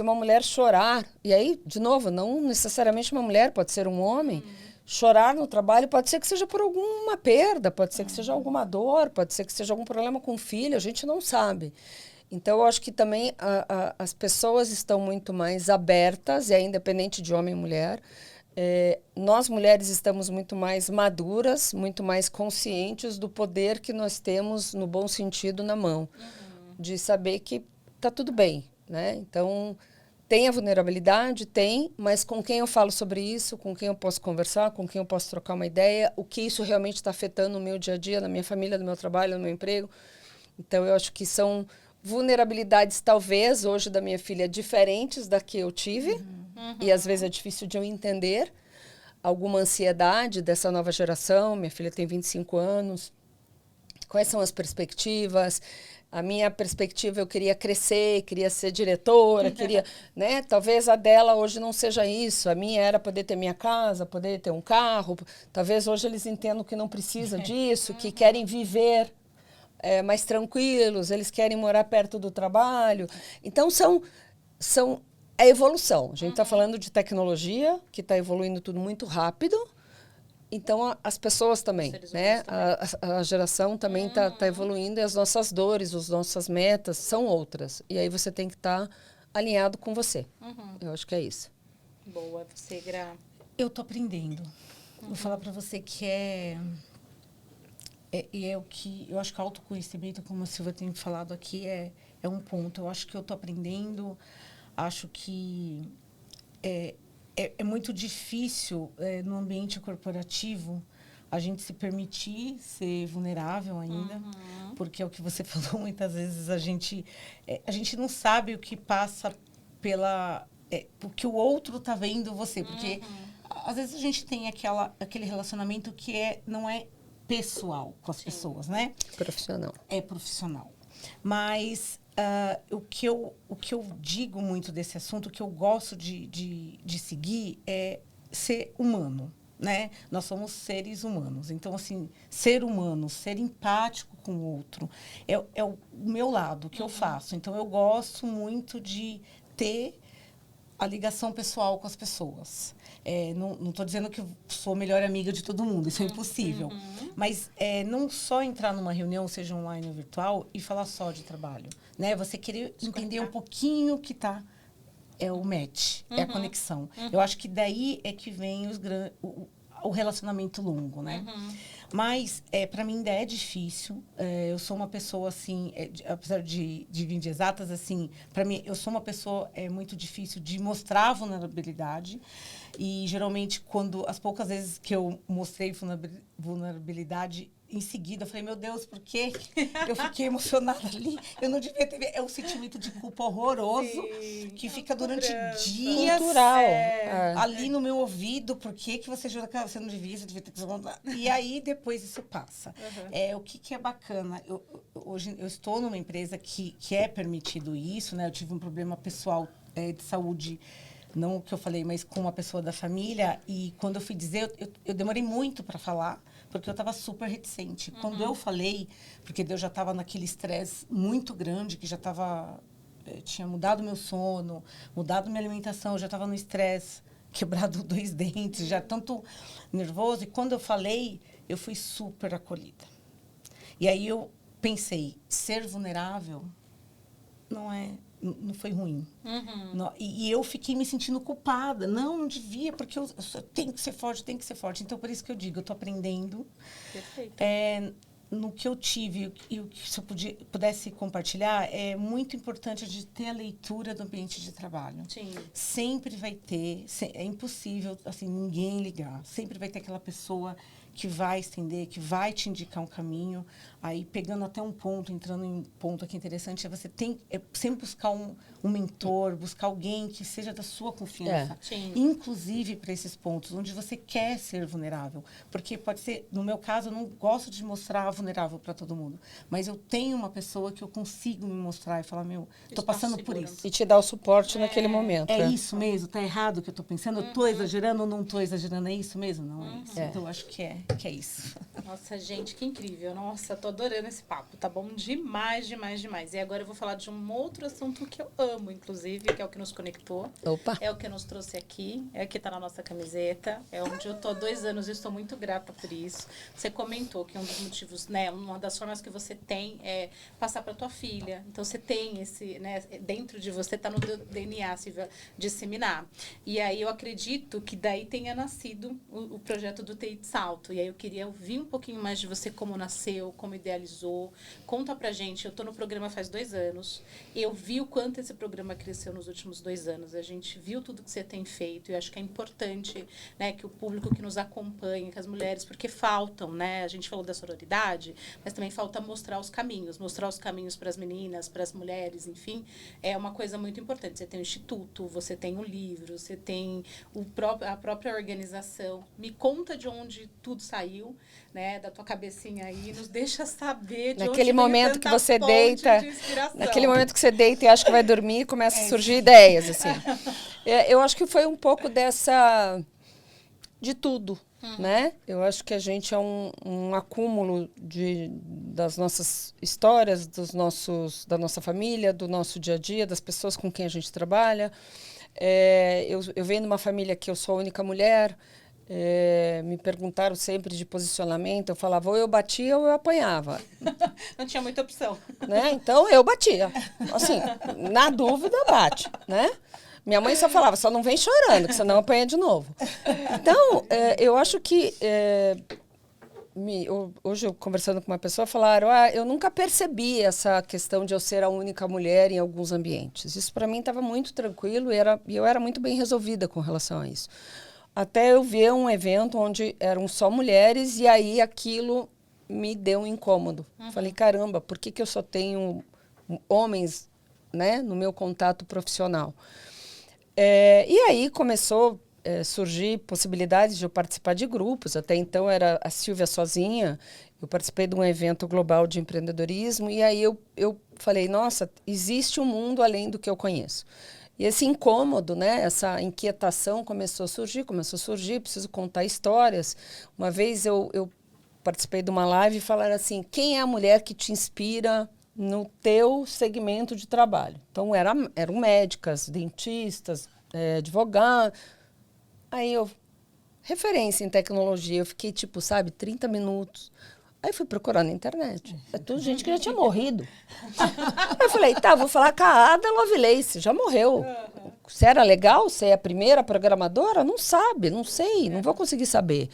uma mulher chorar, e aí, de novo, não necessariamente uma mulher, pode ser um homem, chorar no trabalho pode ser que seja por alguma perda, pode ser que seja alguma dor, pode ser que seja algum problema com o filho, a gente não sabe. Então, eu acho que também as pessoas estão muito mais abertas, e é independente de homem e mulher. Nós, mulheres, estamos muito mais maduras, muito mais conscientes do poder que nós temos, no bom sentido, na mão. De saber que está tudo bem, né? Então, tem a vulnerabilidade? Tem, mas com quem eu falo sobre isso, com quem eu posso conversar, com quem eu posso trocar uma ideia, o que isso realmente está afetando no meu dia a dia, na minha família, no meu trabalho, no meu emprego. Então, eu acho que são vulnerabilidades, talvez, hoje da minha filha, diferentes da que eu tive, e às vezes é difícil de eu entender. Alguma ansiedade dessa nova geração, minha filha tem 25 anos, quais são as perspectivas? A minha perspectiva, eu queria crescer, queria ser diretora, queria, né? Talvez a dela hoje não seja isso. A minha era poder ter minha casa, poder ter um carro. Talvez hoje eles entendam que não precisa disso, que querem viver mais tranquilos, eles querem morar perto do trabalho. Então, são a evolução. A gente está falando de tecnologia, que está evoluindo tudo muito rápido. Então, as pessoas também, né? A geração também está evoluindo e as nossas dores, as nossas metas são outras. E aí você tem que estar alinhado com você. Eu acho que é isso. Boa, você, Gra. Eu tô aprendendo. Vou falar para você que é o que eu acho que o autoconhecimento, como a Silvia tem falado aqui, é um ponto. Eu acho que eu tô aprendendo, acho que é muito difícil no ambiente corporativo a gente se permitir ser vulnerável ainda, porque é o que você falou, muitas vezes a gente não sabe o que passa o que o outro está vendo você, porque às vezes a gente tem aquele relacionamento que não é pessoal com as pessoas, né? Profissional. É profissional. Mas o que eu digo muito desse assunto, o que eu gosto de seguir é ser humano, né? Nós somos seres humanos. Então, assim, ser humano, ser empático com o outro, é o meu lado, que eu faço. Então, eu gosto muito de ter a ligação pessoal com as pessoas. Não estou dizendo que eu sou a melhor amiga de todo mundo, isso é impossível. Mas não só entrar numa reunião, seja online ou virtual, e falar só de trabalho. Né? Você querer entender um pouquinho que é o match, é a conexão. Eu acho que daí é que vem o relacionamento longo, né? Mas, para mim, ainda é difícil. Eu sou uma pessoa, assim, apesar de vir de exatas, assim, para mim, eu sou uma pessoa muito difícil de mostrar vulnerabilidade. E, geralmente, as poucas vezes que eu mostrei vulnerabilidade, em seguida, eu falei, meu Deus, por que eu fiquei emocionada ali? Eu não devia ter... É um sentimento de culpa horroroso. Sim, que fica durante dias... Cultural. Ali no meu ouvido. Por que você jura que você não devia? Você devia ter que... E aí, depois, isso passa. O que é bacana? Hoje, eu estou numa empresa que é permitido isso, né? Eu tive um problema pessoal de saúde, não o que eu falei, mas com uma pessoa da família. E quando eu fui dizer, eu demorei muito para falar, porque eu estava super reticente. Quando eu falei, porque eu já estava naquele estresse muito grande, que já tinha mudado meu sono, mudado minha alimentação, eu já estava no estresse, quebrado 2 dentes, já tanto nervoso. E quando eu falei, eu fui super acolhida. E aí eu pensei, ser vulnerável não foi ruim. Não, e eu fiquei me sentindo culpada. Não devia, porque eu tenho que ser forte, tenho que ser forte. Então, por isso que eu digo, eu estou aprendendo. Perfeito. No que eu tive e o que se eu pudesse compartilhar, é muito importante de ter a leitura do ambiente de trabalho. Sim. Sempre vai ter, é impossível assim, ninguém ligar. Sempre vai ter aquela pessoa que vai estender, que vai te indicar um caminho. Aí, pegando até um ponto, entrando em um ponto aqui interessante, você tem sempre buscar um mentor, buscar alguém que seja da sua confiança. Inclusive para esses pontos, onde você quer ser vulnerável. Porque pode ser, no meu caso, eu não gosto de mostrar vulnerável para todo mundo. Mas eu tenho uma pessoa que eu consigo me mostrar e falar, meu, tô passando por isso. E te dar o suporte naquele momento. É isso mesmo? Tá errado o que eu tô pensando? Eu tô exagerando ou não tô exagerando? É isso mesmo? Não é isso. Então, eu acho que é isso. Nossa, gente, que incrível. Nossa, tô adorando esse papo. Tá bom demais, demais, demais. E agora eu vou falar de um outro assunto que eu amo, inclusive, que é o que nos conectou. Opa. É o que nos trouxe aqui. É o que tá na nossa camiseta. É onde eu tô há 2 anos e estou muito grata por isso. Você comentou que um dos motivos, né, uma das formas que você tem é passar para tua filha. Então, você tem esse, né, dentro de você, tá no DNA, Silvia, disseminar. E aí, eu acredito que daí tenha nascido o projeto do TI de Salto. E aí, eu queria ouvir um pouquinho mais de você, como nasceu, como idealizou. Conta pra gente. Eu tô no programa faz 2 anos. Eu vi o quanto esse programa cresceu nos últimos 2 anos. A gente viu tudo que você tem feito. E eu acho que é importante, né, que o público que nos acompanhe, que as mulheres, porque faltam, né? A gente falou da sororidade, mas também falta mostrar os caminhos para as meninas, para as mulheres, enfim. É uma coisa muito importante. Você tem o instituto, você tem o livro, você tem a própria organização. Me conta de onde tudo saiu, né, da tua cabecinha aí, nos deixa saber de naquele onde momento veio que tanta você fonte deita, de inspiração. naquele momento que você deita e acha que vai dormir, começa a surgir ideias, assim. Eu acho que foi um pouco de tudo, né? Eu acho que a gente é um acúmulo das nossas histórias, da nossa família, do nosso dia a dia, das pessoas com quem a gente trabalha. Eu venho de uma família que eu sou a única mulher. Me perguntaram sempre de posicionamento, eu falava ou eu batia ou eu apanhava. Não tinha muita opção. Né? Então, eu batia. Assim, na dúvida, bate, né? Minha mãe só falava, só não vem chorando, que senão apanha de novo. Então, eu acho que... hoje, eu conversando com uma pessoa, falaram, eu nunca percebi essa questão de eu ser a única mulher em alguns ambientes. Isso, para mim, estava muito tranquilo e eu era muito bem resolvida com relação a isso. Até eu ver um evento onde eram só mulheres e aí aquilo me deu um incômodo. Falei, caramba, por que eu só tenho homens, né, no meu contato profissional? E aí começou a surgir possibilidades de eu participar de grupos. Até então era a Silvia sozinha. Eu participei de um evento global de empreendedorismo e aí eu falei, nossa, existe um mundo além do que eu conheço. E esse incômodo, né, essa inquietação começou a surgir, preciso contar histórias. Uma vez eu participei de uma live e falaram assim, quem é a mulher que te inspira no teu segmento de trabalho? Então, eram médicas, dentistas, advogados. Aí referência em tecnologia, eu fiquei, 30 minutos. Aí fui procurar na internet. É tudo gente que já tinha morrido. Aí eu falei, vou falar com a Ada Lovelace, já morreu. Se era legal, se é a primeira programadora, não sabe, não sei, não vou conseguir saber.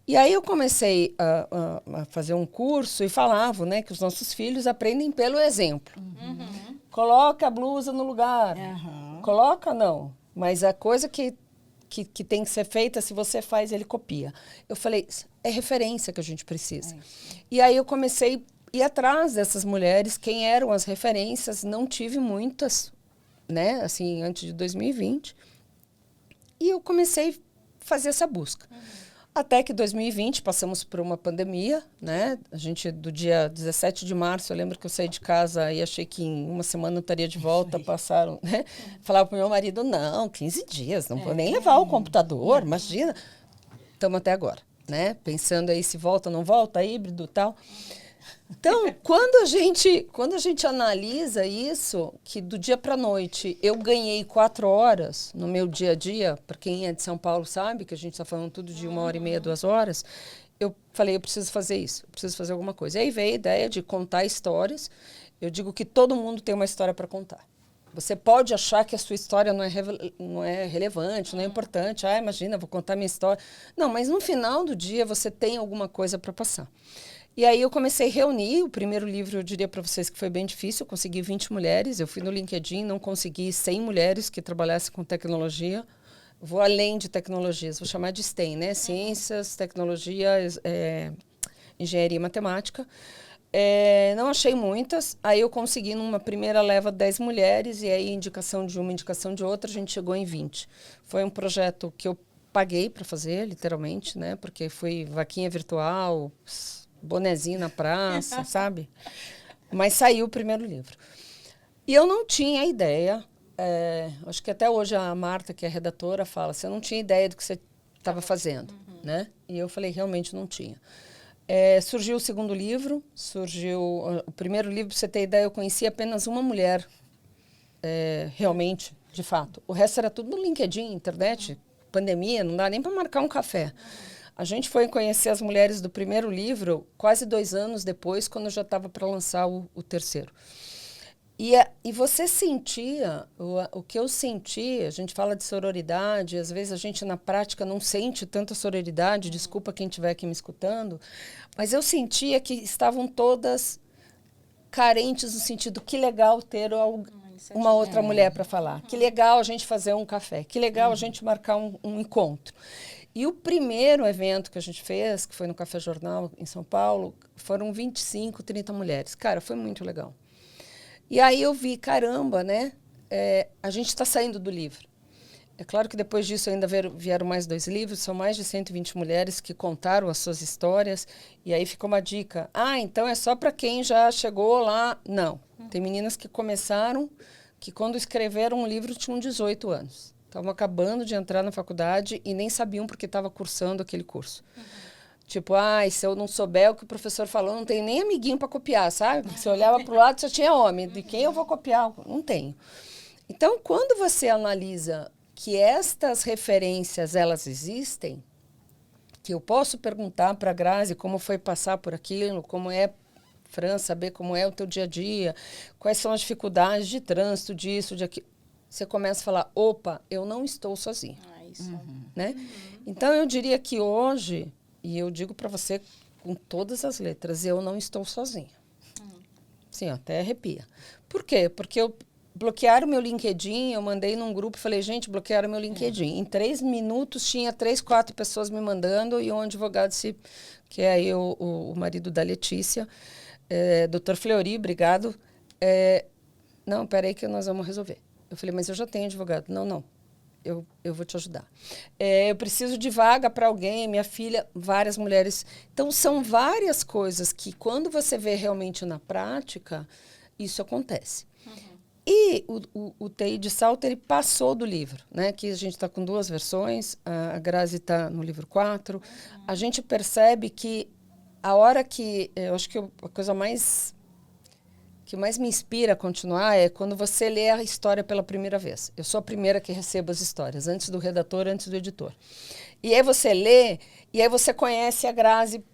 E aí eu comecei a fazer um curso e falavam, né, que os nossos filhos aprendem pelo exemplo. Coloca a blusa no lugar. Coloca, não. Mas a coisa que tem que ser feita, se você faz, ele copia. Eu falei, é referência que a gente precisa. E aí eu comecei a ir atrás dessas mulheres, quem eram as referências, não tive muitas, né, assim, antes de 2020. E eu comecei a fazer essa busca. Até que 2020 passamos por uma pandemia, né? A gente, do dia 17 de março, eu lembro que eu saí de casa e achei que em uma semana eu estaria de volta, passaram, né? Falava para o meu marido, não, 15 dias, não vou nem levar o computador, imagina. Estamos até agora, né? Pensando aí se volta ou não volta, híbrido e tal. Então, quando a gente analisa isso, que do dia para a noite eu ganhei 4 horas no meu dia a dia, para quem é de São Paulo sabe, que a gente está falando tudo de 1h30, 2 horas, eu falei, eu preciso fazer isso, eu preciso fazer alguma coisa. E aí veio a ideia de contar histórias. Eu digo que todo mundo tem uma história para contar. Você pode achar que a sua história não é relevante, não é importante. Imagina, vou contar minha história. Não, mas no final do dia você tem alguma coisa para passar. E aí eu comecei a reunir. O primeiro livro, eu diria para vocês que foi bem difícil. Eu consegui 20 mulheres. Eu fui no LinkedIn, não consegui 100 mulheres que trabalhassem com tecnologia. Vou além de tecnologias, vou chamar de STEM, né? Ciências, tecnologia, engenharia e matemática. Não achei muitas. Aí eu consegui, numa primeira leva, 10 mulheres. E aí, indicação de uma, indicação de outra, a gente chegou em 20. Foi um projeto que eu paguei para fazer, literalmente, né? Porque foi vaquinha virtual, bonezinho na praça, sabe? Mas saiu o primeiro livro. E eu não tinha ideia, acho que até hoje a Marta, que é redatora, fala, você não tinha ideia do que você estava fazendo, né? E eu falei, realmente não tinha. Surgiu o segundo livro, surgiu o primeiro livro, para você ter ideia, eu conheci apenas uma mulher, realmente, de fato. O resto era tudo no LinkedIn, internet, pandemia, não dá nem para marcar um café. A gente foi conhecer as mulheres do primeiro livro quase 2 anos depois, quando eu já estava para lançar o terceiro. E você sentia, o que eu senti, a gente fala de sororidade, às vezes a gente na prática não sente tanta sororidade, desculpa quem estiver aqui me escutando, mas eu sentia que estavam todas carentes no sentido, que legal ter uma outra mulher para falar, que legal a gente fazer um café, que legal a gente marcar um encontro. E o primeiro evento que a gente fez, que foi no Café Jornal, em São Paulo, foram 25, 30 mulheres. Cara, foi muito legal. E aí eu vi, caramba, né? A gente está saindo do livro. É claro que depois disso ainda vieram mais 2 livros, são mais de 120 mulheres que contaram as suas histórias. E aí ficou uma dica. Então é só para quem já chegou lá. Não. Tem meninas que começaram, que quando escreveram um livro tinham 18 anos. Estavam acabando de entrar na faculdade e nem sabiam porque estava cursando aquele curso. Tipo, se eu não souber o que o professor falou, não tenho nem amiguinho para copiar, sabe? Você olhava para o lado, só tinha homem. De quem eu vou copiar? Não tenho. Então, quando você analisa que estas referências, elas existem, que eu posso perguntar para a Grazi como foi passar por aquilo, como é, Fran, saber como é o teu dia a dia, quais são as dificuldades de trânsito, disso, de aquilo. Você começa a falar, opa, eu não estou sozinha. Né? Então, eu diria que hoje... E eu digo para você com todas as letras, eu não estou sozinha. Sim, até arrepia. Por quê? Porque bloquearam meu LinkedIn, eu mandei num grupo e falei, gente, bloquearam meu LinkedIn. Em 3 minutos tinha 3, 4 pessoas me mandando e um advogado, que é aí o marido da Letícia, Dr. Fleury, obrigado. Não, peraí que nós vamos resolver. Eu falei, mas eu já tenho advogado. Não. Eu vou te ajudar. Eu preciso de vaga para alguém, minha filha, várias mulheres. Então, são várias coisas que, quando você vê realmente na prática, isso acontece. E o TI de Salto, ele passou do livro, né? Que a gente está com 2 versões, a Grazi está no livro 4. A gente percebe que a hora que... Eu acho que a coisa que mais me inspira a continuar é quando você lê a história pela primeira vez. Eu sou a primeira que recebo as histórias, antes do redator, antes do editor. E aí você lê, e aí você conhece a Grazi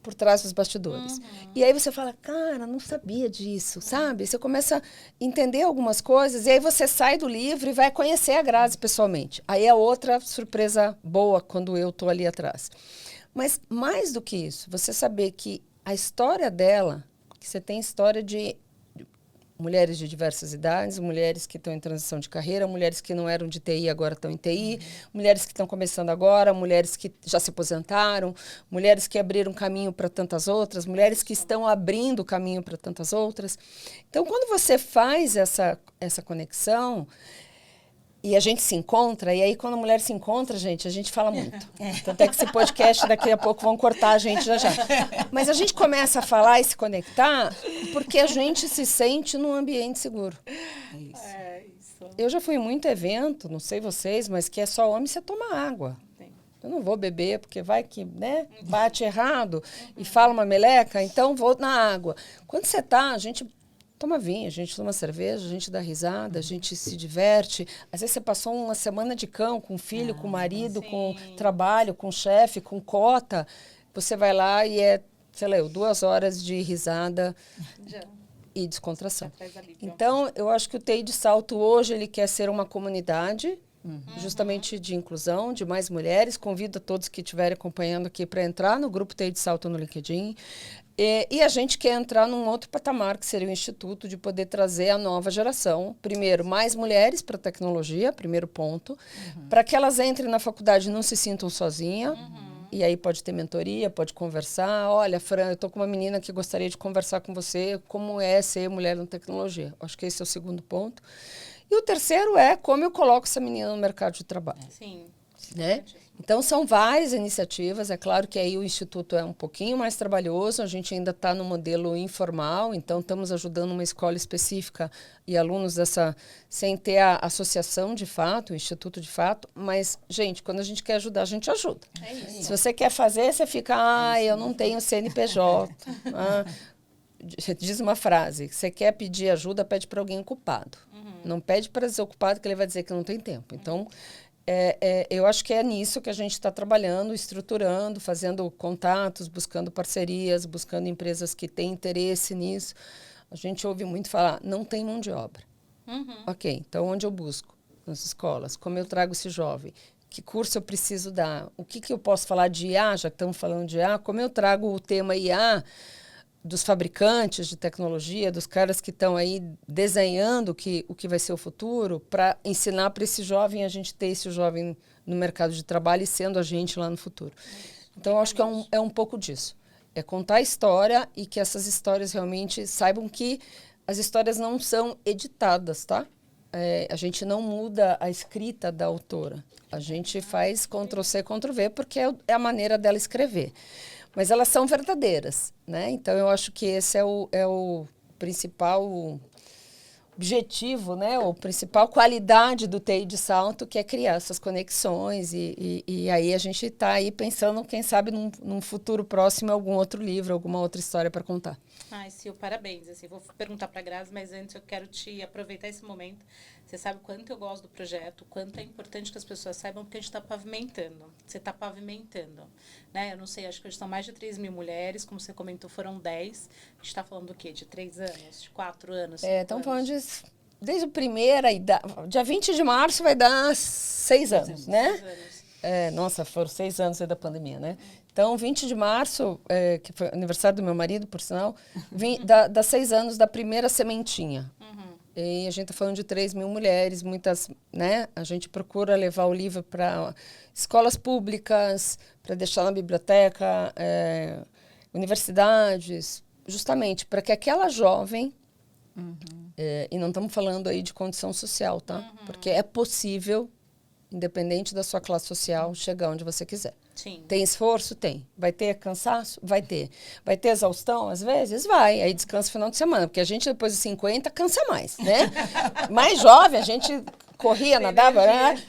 por trás dos bastidores. E aí você fala, cara, não sabia disso, sabe? Você começa a entender algumas coisas, e aí você sai do livro e vai conhecer a Grazi pessoalmente. Aí é outra surpresa boa quando eu estou ali atrás. Mas mais do que isso, você saber que a história dela, que você tem história de mulheres de diversas idades, mulheres que estão em transição de carreira, mulheres que não eram de TI agora estão em TI, mulheres que estão começando agora, mulheres que já se aposentaram, mulheres que abriram caminho para tantas outras, mulheres que estão abrindo caminho para tantas outras. Então, quando você faz essa conexão, e a gente se encontra, e aí quando a mulher se encontra, gente, a gente fala muito. Tanto é que esse podcast daqui a pouco vão cortar a gente já. Mas a gente começa a falar e se conectar porque a gente se sente num ambiente seguro. É isso. Eu já fui em muito evento, não sei vocês, mas que é só homem, você toma água. Eu não vou beber porque vai que, né, bate errado e fala uma meleca, então vou na água. Quando você tá, a gente toma vinho, a gente toma cerveja, a gente dá risada, a gente se diverte. Às vezes você passou uma semana de cão com o filho, com o marido, com trabalho, com o chefe, com cota. Você vai lá e sei lá, 2 horas de risada e descontração. Então, eu acho que o TI de Salto hoje ele quer ser uma comunidade justamente de inclusão, de mais mulheres. Convido a todos que estiverem acompanhando aqui para entrar no grupo TI de Salto no LinkedIn. E a gente quer entrar num outro patamar, que seria o Instituto, de poder trazer a nova geração. Primeiro, mais mulheres para a tecnologia, primeiro ponto, para que elas entrem na faculdade e não se sintam sozinhas. E aí pode ter mentoria, pode conversar. Olha, Fran, eu estou com uma menina que gostaria de conversar com você, como é ser mulher na tecnologia. Acho que esse é o segundo ponto. E o terceiro é como eu coloco essa menina no mercado de trabalho. Sim. Né? Então, são várias iniciativas. É claro que aí o Instituto é um pouquinho mais trabalhoso, a gente ainda está no modelo informal, então estamos ajudando uma escola específica e alunos dessa, sem ter a associação de fato, o Instituto de fato, mas, gente, quando a gente quer ajudar, a gente ajuda. É isso. Se você quer fazer, você fica, eu não tenho CNPJ. Diz uma frase, você quer pedir ajuda, pede para alguém ocupado. Não pede para desocupado, que ele vai dizer que não tem tempo. Então, eu acho que é nisso que a gente está trabalhando, estruturando, fazendo contatos, buscando parcerias, buscando empresas que têm interesse nisso. A gente ouve muito falar, não tem mão de obra. Ok, então onde eu busco? Nas escolas. Como eu trago esse jovem? Que curso eu preciso dar? O que eu posso falar de IA, já que estamos falando de IA? Como eu trago o tema IA dos fabricantes de tecnologia, dos caras que estão aí desenhando o que vai ser o futuro, para ensinar para esse jovem, a gente ter esse jovem no mercado de trabalho e sendo a gente lá no futuro. Então, eu acho que é um pouco disso. É contar a história e que essas histórias realmente saibam que as histórias não são editadas, tá? A gente não muda a escrita da autora. A gente faz Ctrl+C, Ctrl+V, porque é a maneira dela escrever. Mas elas são verdadeiras, né? Então, eu acho que esse é o principal objetivo, né? O principal qualidade do TI de Salto, que é criar essas conexões. E aí a gente está aí pensando, quem sabe, num futuro próximo, algum outro livro, alguma outra história para contar. Ai, Sil, parabéns. Assim, vou perguntar para a Grazi, mas antes eu quero te aproveitar esse momento. Você sabe o quanto eu gosto do projeto, o quanto é importante que as pessoas saibam, porque a gente está pavimentando. Você está pavimentando. Né? Eu não sei, acho que hoje são mais de 3.000 mulheres, como você comentou, foram 10. A gente está falando do quê? De 3 anos? De 4 anos? Estamos falando desde o primeiro, dia 20 de março vai dar 6 anos, né? 6 anos. Nossa, foram 6 anos aí da pandemia, né? Então, 20 de março, que foi aniversário do meu marido, por sinal, dá 6 anos da primeira sementinha. E a gente está falando de 3.000 mulheres, muitas, né? A gente procura levar o livro para escolas públicas, para deixar na biblioteca, universidades, justamente para que aquela jovem, e não estamos falando aí de condição social, tá? Porque é possível, independente da sua classe social, chegar onde você quiser. Sim. Tem esforço? Tem. Vai ter cansaço? Vai ter. Vai ter exaustão? Às vezes vai. Aí descansa no final de semana, porque a gente depois de 50 cansa mais, né? Mais jovem, a gente corria, nadava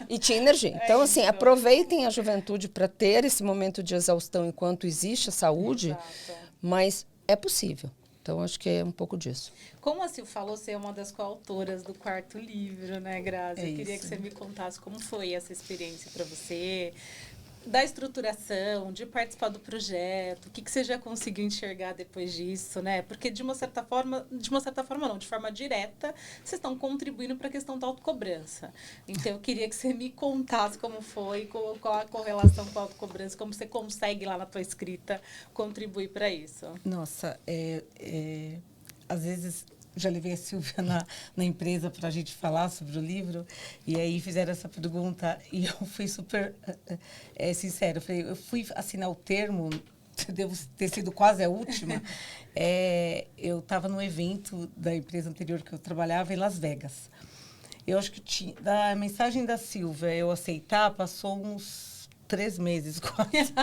e tinha energia. Então, assim, aproveitem a juventude para ter esse momento de exaustão enquanto existe a saúde, mas é possível. Então, acho que é um pouco disso. Como a Sil falou, você é uma das coautoras do 4º livro, né, Grazi? Eu queria que você me contasse como foi essa experiência para você, da estruturação, de participar do projeto, o que você já conseguiu enxergar depois disso, né? Porque de uma certa forma não, de forma direta, vocês estão contribuindo para a questão da autocobrança. Então, eu queria que você me contasse como foi, qual a correlação com a autocobrança, como você consegue lá na tua escrita contribuir para isso. Nossa, às vezes já levei a Silvia na empresa para a gente falar sobre o livro, e aí fizeram essa pergunta, e eu fui super sincera. Eu fui assinar o termo, devo ter sido quase a última. Eu estava num evento da empresa anterior que eu trabalhava, em Las Vegas. Eu acho que da mensagem da Silvia eu aceitar, passou uns 3 meses quase.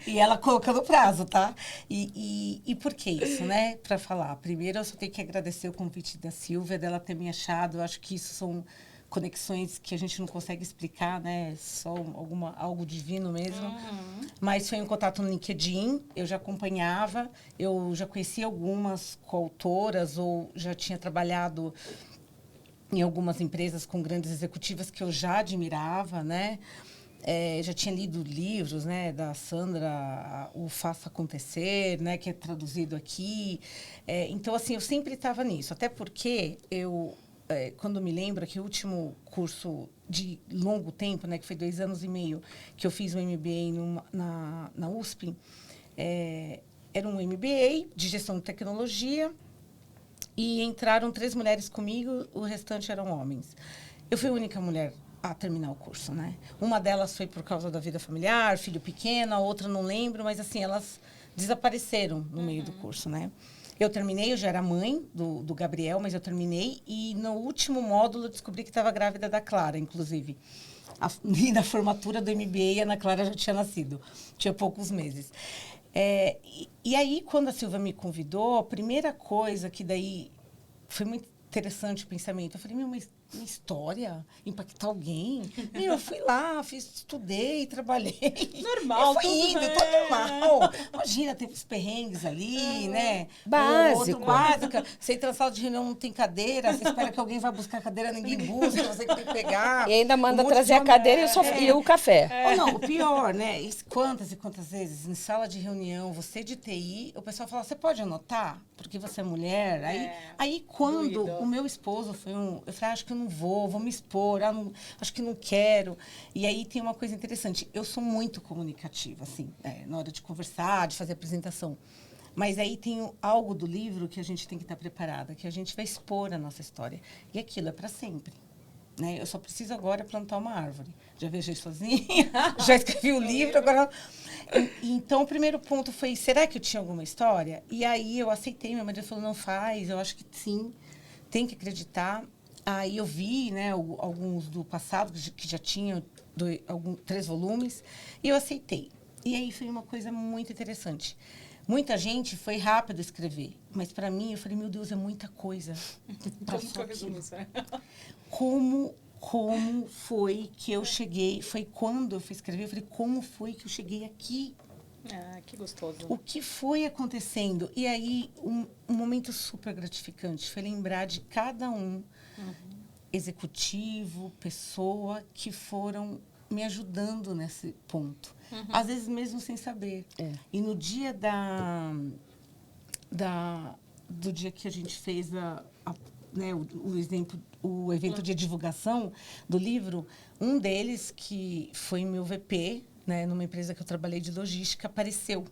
E ela colocando prazo, tá? E por que isso, né? Para falar. Primeiro, eu só tenho que agradecer o convite da Silvia, dela ter me achado. Eu acho que isso são conexões que a gente não consegue explicar, né? Só algo divino mesmo. Mas foi um contato no LinkedIn, eu já acompanhava, eu já conhecia algumas coautoras ou já tinha trabalhado em algumas empresas com grandes executivas que eu já admirava, né? Já tinha lido livros, né, da Sandra, o Faça Acontecer, né, que é traduzido aqui. Então, assim, eu sempre estava nisso. Até porque quando me lembro que o último curso de longo tempo, né, que foi 2 anos e meio, que eu fiz um MBA na USP, era um MBA de gestão de tecnologia e entraram 3 mulheres comigo, o restante eram homens. Eu fui a única mulher a terminar o curso, né? Uma delas foi por causa da vida familiar, filho pequeno, a outra não lembro, mas assim, elas desapareceram no meio do curso, né? Eu terminei, eu já era mãe do Gabriel, mas eu terminei e no último módulo eu descobri que estava grávida da Clara, inclusive. E na formatura do MBA, a Ana Clara já tinha nascido. Tinha poucos meses. E aí, quando a Silvia me convidou, a primeira coisa que daí foi muito interessante o pensamento. Eu falei, minha história? Impactar alguém? Eu fui lá, estudei, trabalhei. Normal, foi indo, tudo normal. Imagina, teve os perrengues ali, né? Básico. Básico. Você entra na sala de reunião, não tem cadeira, você espera que alguém vá buscar a cadeira, ninguém busca, você tem que pegar. E ainda manda trazer a cadeira e o café. Ou não, o pior, né? Quantas e quantas vezes em sala de reunião, você de TI, o pessoal fala, você pode anotar? Porque você é mulher. Aí quando o meu esposo foi eu falei, acho que eu não vou me expor, acho que não quero. E aí tem uma coisa interessante, eu sou muito comunicativa, assim, na hora de conversar, de fazer apresentação. Mas aí tem algo do livro que a gente tem que estar preparada, que a gente vai expor a nossa história. E aquilo é para sempre. Né? Eu só preciso agora plantar uma árvore. Já viajei sozinha, já escrevi um livro, agora... Então, o primeiro ponto foi, será que eu tinha alguma história? E aí eu aceitei, meu marido falou, não faz, eu acho que sim, tem que acreditar. Aí eu vi, né, alguns do passado, que já tinham 3 volumes, e eu aceitei. E aí foi uma coisa muito interessante. Muita gente foi rápido escrever, mas para mim, eu falei, meu Deus, é muita coisa. Como que eu resumo isso? Como foi que eu cheguei? Foi quando eu fui escrever, eu falei, como foi que eu cheguei aqui? Ah, que gostoso. O que foi acontecendo? E aí, um momento super gratificante foi lembrar de cada executivo, pessoa, que foram me ajudando nesse ponto. Às vezes mesmo sem saber. E no dia do dia que a gente fez né, o evento de divulgação do livro, um deles, que foi meu VP, né, numa empresa que eu trabalhei de logística, apareceu.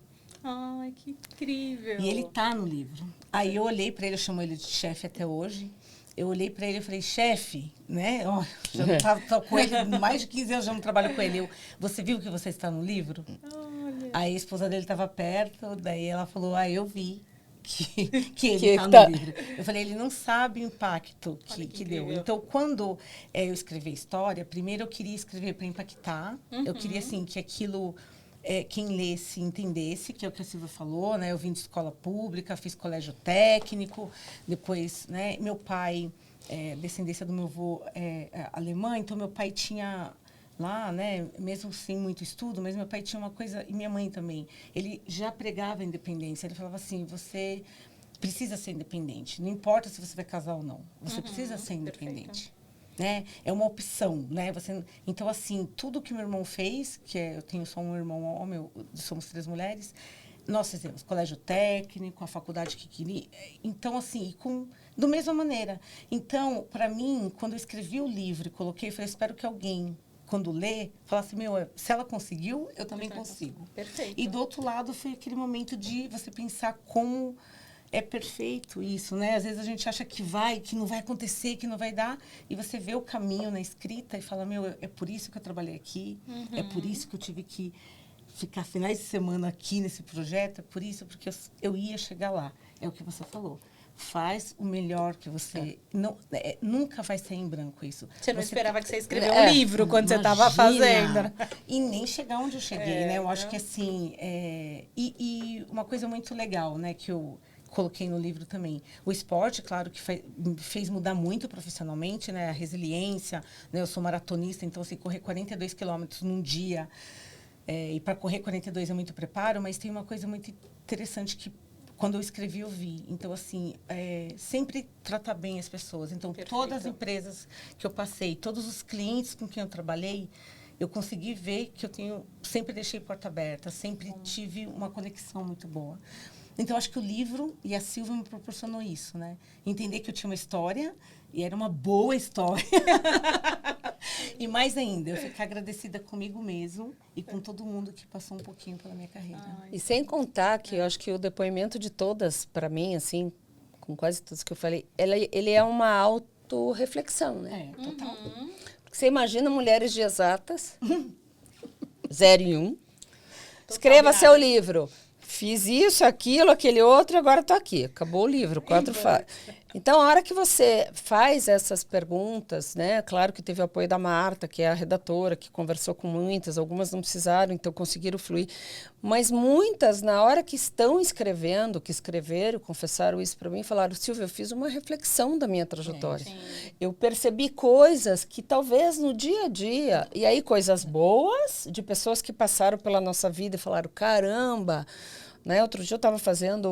Ai, que incrível. E ele está no livro. Aí eu olhei para ele, eu chamo ele de chefe até hoje. Eu olhei para ele e falei, chefe, né? Oh, já não estava com ele, mais de 15 anos já não trabalho com ele. Você viu que você está no livro? Olha. Aí a esposa dele estava perto, daí ela falou, eu vi que ele está no livro. Eu falei, ele não sabe o impacto que deu. Então, quando eu escrevi a história, primeiro eu queria escrever para impactar. Eu queria, assim, que aquilo... quem lesse entendesse, que é o que a Silvia falou, né? Eu vim de escola pública, fiz colégio técnico, depois, né? Meu pai, descendência do meu avô alemã, então meu pai tinha lá, né? Mesmo sem muito estudo, mas meu pai tinha uma coisa, e minha mãe também, ele já pregava a independência, ele falava assim, você precisa ser independente, não importa se você vai casar ou não, você precisa ser independente. Perfeito. Né? É uma opção, né? Então, assim, tudo que meu irmão fez, eu tenho só um irmão homem, somos 3 mulheres, nós fizemos colégio técnico, a faculdade que queria. Então, assim, da mesma maneira. Então, para mim, quando eu escrevi o livro e coloquei, eu falei, espero que alguém, quando lê, falasse, se ela conseguiu, eu também consigo. Perfeito. E do outro lado, foi aquele momento de você pensar como... É perfeito isso, né? Às vezes a gente acha que não vai acontecer, que não vai dar. E você vê o caminho na escrita e fala, é por isso que eu trabalhei aqui. É por isso que eu tive que ficar finais de semana aqui nesse projeto. É por isso, porque eu ia chegar lá. É o que você falou. Faz o melhor que você... nunca vai sair em branco isso. Você não esperava que você escreveu um livro quando você estava fazendo. E nem chegar onde eu cheguei, né? Eu acho que, assim... E uma coisa muito legal, né? Que eu... coloquei no livro também. O esporte, claro, que fez mudar muito profissionalmente, né? A resiliência, né? Eu sou maratonista, então, assim, correr 42 quilômetros num dia, e para correr 42 é muito preparo, mas tem uma coisa muito interessante que, quando eu escrevi, eu vi. Então, assim, sempre tratar bem as pessoas. Então, perfeito. Todas as empresas que eu passei, todos os clientes com quem eu trabalhei, eu consegui ver que sempre deixei porta aberta, sempre tive uma conexão muito boa. Então, acho que o livro e a Silvia me proporcionou isso, né? Entender que eu tinha uma história, e era uma boa história. E mais ainda, eu ficar agradecida comigo mesmo e com todo mundo que passou um pouquinho pela minha carreira. E sem contar que eu acho que o depoimento de todas, para mim, assim, com quase todos que eu falei, ele é uma autorreflexão, né? Total. Porque você imagina mulheres de exatas, 0 e 1, escreva seu livro. Fiz isso, aquilo, aquele outro, agora estou aqui. Acabou o livro, 4 fases. Então, a hora que você faz essas perguntas, né? Claro que teve o apoio da Marta, que é a redatora, que conversou com muitas, algumas não precisaram, então conseguiram fluir. Mas muitas, na hora que estão escrevendo, que escreveram, confessaram isso para mim, falaram, Silvia, eu fiz uma reflexão da minha trajetória. Eu percebi coisas que talvez no dia a dia, e aí coisas boas, de pessoas que passaram pela nossa vida e falaram, caramba, né? Outro dia eu estava fazendo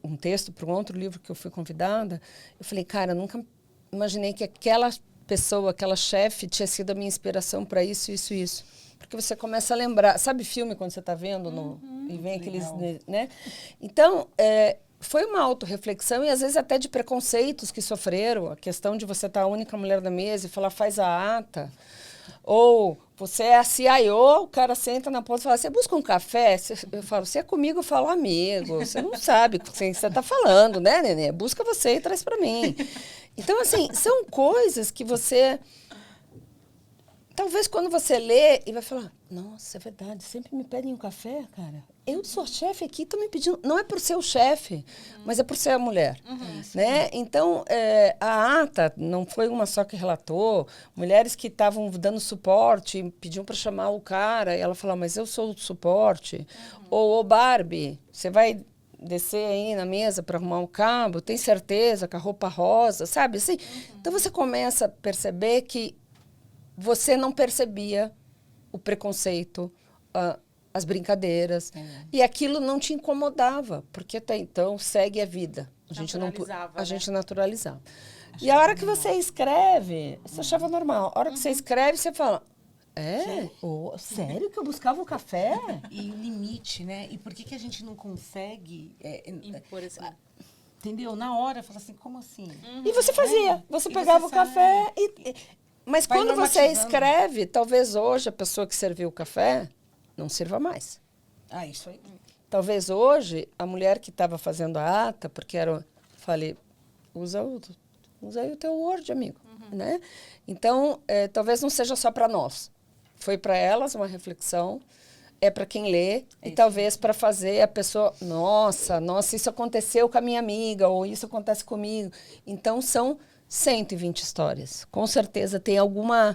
um texto para um outro livro que eu fui convidada. Eu falei, cara, nunca imaginei que aquela pessoa, aquela chefe, tinha sido a minha inspiração para isso, isso, isso. Porque você começa a lembrar. Sabe filme quando você está vendo e vem aqueles... Né? Então, foi uma autorreflexão e às vezes até de preconceitos que sofreram. A questão de você estar a única mulher da mesa e falar, faz a ata. Ou você é a CIO, o cara senta na ponta e fala, você busca um café? Eu falo, se é comigo, eu falo, amigo, você não sabe com quem você está falando, né, Nenê? Busca você e traz para mim. Então, assim, são coisas que você... Talvez quando você lê e vai falar, nossa, é verdade, sempre me pedem um café, cara. Eu sou a chefe aqui, estou me pedindo... Não é por ser o chefe, mas é por ser a mulher. Né? Então, a ata não foi uma só que relatou. Mulheres que estavam dando suporte, pediam para chamar o cara, e ela falou, mas eu sou o suporte. Ou, ô Barbie, você vai descer aí na mesa para arrumar um cabo? Tem certeza com a roupa rosa? Sabe assim? Então, você começa a perceber que você não percebia o preconceito, as brincadeiras. E aquilo não te incomodava, porque até então segue a vida. A gente naturalizava. E a hora que você escreve, você achava normal. A hora que você escreve, você fala, sério que eu buscava o café? E o limite, né? E por que a gente não consegue... impor esse... Entendeu? Na hora, fala assim, como assim? E você fazia. Você pegava o café e... Mas vai quando você escreve, talvez hoje a pessoa que serviu o café não sirva mais. Isso aí. Talvez hoje a mulher que estava fazendo a ata, porque falei, usa aí o teu Word, amigo. Né? Então, talvez não seja só para nós. Foi para elas uma reflexão, é para quem lê, e talvez para fazer a pessoa, nossa, isso aconteceu com a minha amiga, ou isso acontece comigo. Então, são 120 histórias. Com certeza tem alguma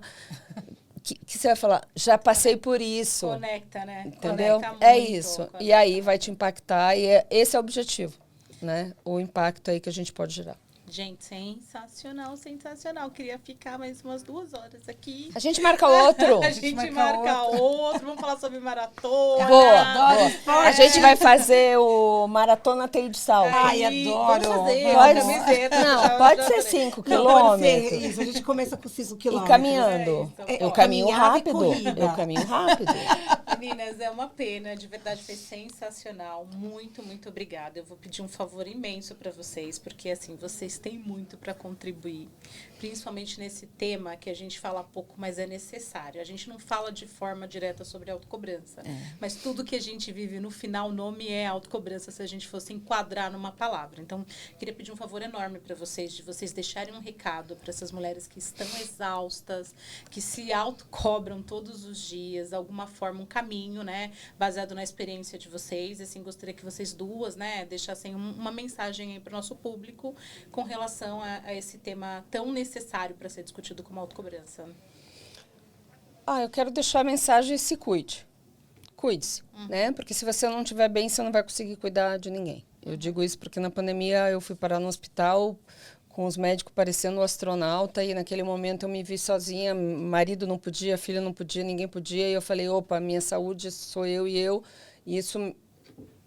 que você vai falar, já passei por isso. Conecta, né? Entendeu? Conecta muito, é isso. Conecta. E aí vai te impactar e esse é o objetivo, né? O impacto aí que a gente pode gerar. Gente, sensacional, sensacional. Queria ficar mais umas 2 horas aqui. A gente marca outro. A gente marca outro. Vamos falar sobre maratona. Boa. A gente vai fazer o Maratona Teio de Sal. Ai, adoro. Vamos fazer pode, camiseta. Não, pode ser 5 quilômetros. Pode ser isso, a gente começa com 5 quilômetros. E caminhando. Eu caminho rápido. Meninas, é uma pena. De verdade, foi sensacional. Muito, muito obrigada. Eu vou pedir um favor imenso para vocês, porque, assim, vocês têm muito para contribuir, principalmente nesse tema que a gente fala pouco, mas é necessário. A gente não fala de forma direta sobre autocobrança, mas tudo que a gente vive no final, o nome é autocobrança, se a gente fosse enquadrar numa palavra. Então, queria pedir um favor enorme para vocês, de vocês deixarem um recado para essas mulheres que estão exaustas, que se autocobram todos os dias, de alguma forma, um caminho, né, baseado na experiência de vocês. Assim, gostaria que vocês duas, né, deixassem uma mensagem aí para o nosso público com relação a esse tema tão necessário para ser discutido como autocobrança. Eu quero deixar a mensagem: se cuide. Cuide-se, né? Porque se você não estiver bem, você não vai conseguir cuidar de ninguém. Eu digo isso porque na pandemia eu fui parar no hospital com os médicos parecendo um astronauta e naquele momento eu me vi sozinha, marido não podia, filho não podia, ninguém podia, e eu falei, opa, minha saúde sou eu, e isso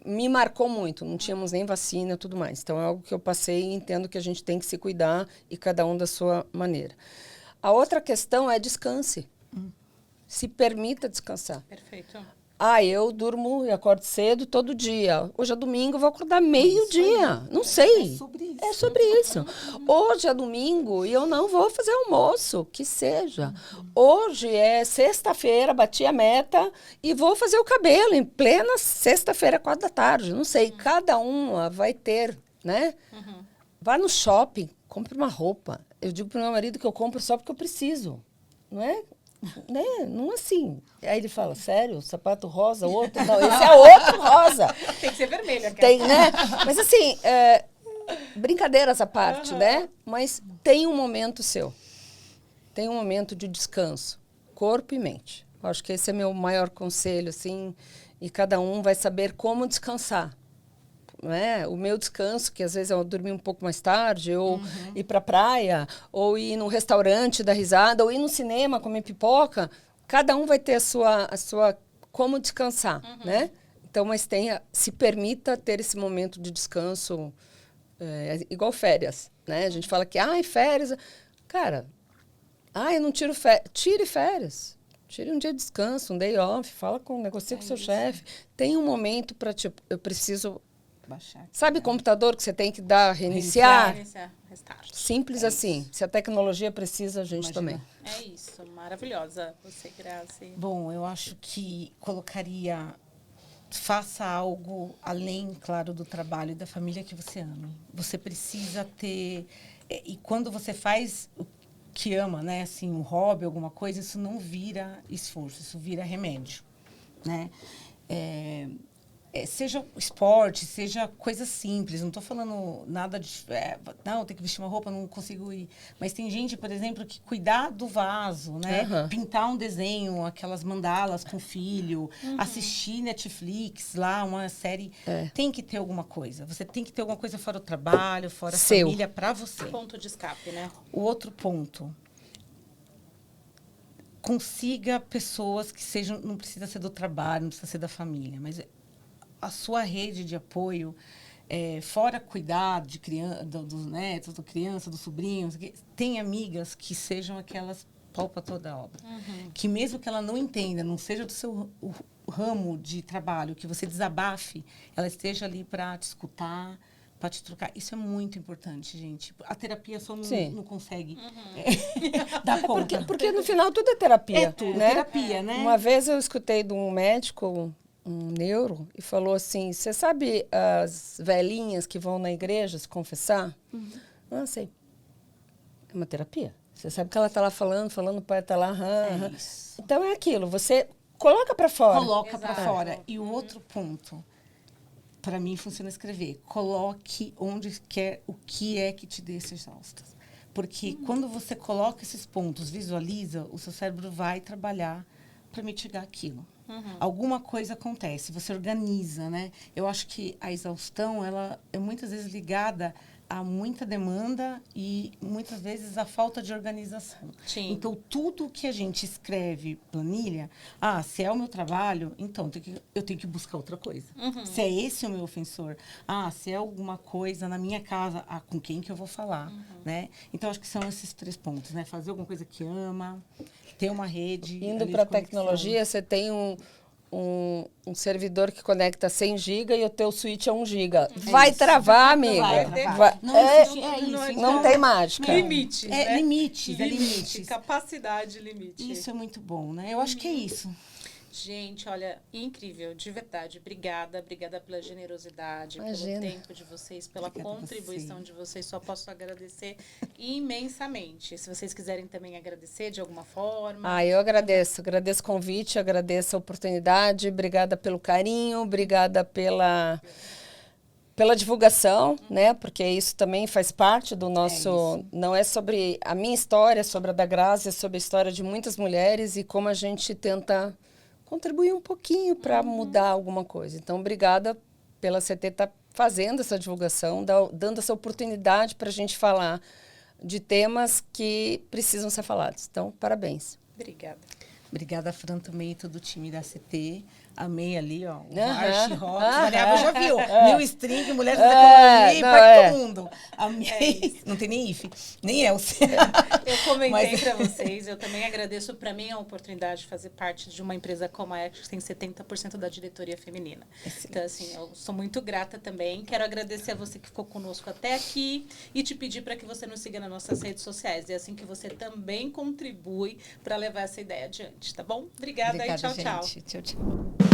me marcou muito, não tínhamos nem vacina e tudo mais. Então, é algo que eu passei e entendo que a gente tem que se cuidar e cada um da sua maneira. A outra questão é descanse. Se permita descansar. Perfeito. Eu durmo e acordo cedo todo dia. Hoje é domingo, eu vou acordar meio-dia. Não sei. É sobre isso. Hoje é domingo e eu não vou fazer almoço, que seja. Hoje é sexta-feira, bati a meta e vou fazer o cabelo em plena sexta-feira, 4 da tarde. Não sei, cada uma vai ter, né? Vá no shopping, compre uma roupa. Eu digo para o meu marido que eu compro só porque eu preciso, não é? Né? Não assim. Aí ele fala, sério? Sapato rosa, outro? Não, esse é outro rosa. Tem que ser vermelho. Tem, né? Mas assim, Brincadeiras à parte, né? Mas tem um momento seu. Tem um momento de descanso, corpo e mente. Eu acho que esse é meu maior conselho, assim, e cada um vai saber como descansar. Né? O meu descanso, que às vezes eu dormir um pouco mais tarde, ou ir para a praia, ou ir num restaurante dar risada, ou ir no cinema comer pipoca, cada um vai ter a sua como descansar, né? Então, mas se permita ter esse momento de descanso, igual férias, né? A gente fala que, férias... Cara, eu não tiro férias. Tire férias. Tire um dia de descanso, um day off, negocia com seu chefe. Tem um momento para, tipo, eu preciso... Baixar aqui, Sabe computador que você tem que reiniciar? Restart. Simples assim. Se a tecnologia precisa, a gente também. É isso, maravilhosa. Você, Grazi. Bom, eu acho que colocaria... Faça algo além, claro, do trabalho e da família que você ame. Você precisa ter... E quando você faz o que ama, né? Assim, um hobby, alguma coisa, isso não vira esforço, isso vira remédio, né? Seja esporte, seja coisa simples. Não estou falando nada de... não, tem que vestir uma roupa, não consigo ir. Mas tem gente, por exemplo, que cuidar do vaso, né? Pintar um desenho, aquelas mandalas com filho, assistir Netflix lá, uma série. Tem que ter alguma coisa. Você tem que ter alguma coisa fora o trabalho, fora a família, para você. Ponto de escape, né? O outro ponto... Consiga pessoas que sejam... Não precisa ser do trabalho, não precisa ser da família, mas... A sua rede de apoio, fora cuidar de criança, dos netos, da criança, dos sobrinhos, tem amigas que sejam aquelas pau para toda a obra. Que mesmo que ela não entenda, não seja do seu ramo de trabalho, que você desabafe, ela esteja ali para te escutar, para te trocar. Isso é muito importante, gente. A terapia só não consegue dar conta. Porque no final tudo é terapia. É tudo, né? terapia, né? Uma vez eu escutei de um médico... um neuro, e falou assim, você sabe as velhinhas que vão na igreja se confessar? Não sei. É uma terapia. Você sabe que ela está lá falando, o pai está lá. Então é aquilo, você coloca para fora. Coloca para fora. E o outro ponto, para mim funciona escrever. Coloque onde quer, o que é que te deixa exausta. Porque quando você coloca esses pontos, visualiza, o seu cérebro vai trabalhar para mitigar aquilo. Alguma coisa acontece, você organiza, né? Eu acho que a exaustão, ela é muitas vezes ligada a muita demanda e muitas vezes a falta de organização. Sim. Então, tudo que a gente escreve, planilha, se é o meu trabalho, então eu tenho que buscar outra coisa. Se é esse o meu ofensor, se é alguma coisa na minha casa, com quem que eu vou falar, né? Então, acho que são esses 3 pontos, né? Fazer alguma coisa que ama, ter uma rede. Indo para a tecnologia, você tem um servidor que conecta 100 GB e o teu switch é 1 GB. Vai travar, amiga. Não tem mágica. Limites, né? Limites. Capacidade, limite. Isso é muito bom, né? Eu acho que é isso. Gente, olha, incrível, de verdade. Obrigada pela generosidade, Imagina. pelo tempo de vocês, pela Obrigada contribuição de vocês. Só posso agradecer imensamente. Se vocês quiserem também agradecer de alguma forma. Eu agradeço. Agradeço o convite, agradeço a oportunidade. Obrigada pelo carinho, obrigada pela divulgação, né? Porque isso também faz parte do nosso... Não é sobre a minha história, é sobre a da Grazi, é sobre a história de muitas mulheres e como a gente tenta contribuir um pouquinho para mudar alguma coisa. Então, obrigada pela CT estar fazendo essa divulgação, dando essa oportunidade para a gente falar de temas que precisam ser falados. Então, parabéns. Obrigada. Obrigada, Fran, também e todo o time da CT. Amei ali, ó. O Arch Rock. Mariava já viu. New String, Mulheres da Economia, para todo mundo. Amei. Não tem nem IF, nem Elce. Eu comentei para vocês, eu também agradeço. Para mim, a oportunidade de fazer parte de uma empresa como a Act, que tem 70% da diretoria feminina. Excelente. Então, assim, eu sou muito grata também. Quero agradecer a você que ficou conosco até aqui e te pedir para que você nos siga nas nossas redes sociais. É assim que você também contribui para levar essa ideia adiante, tá bom? Obrigada e tchau, gente. tchau. Tchau, tchau.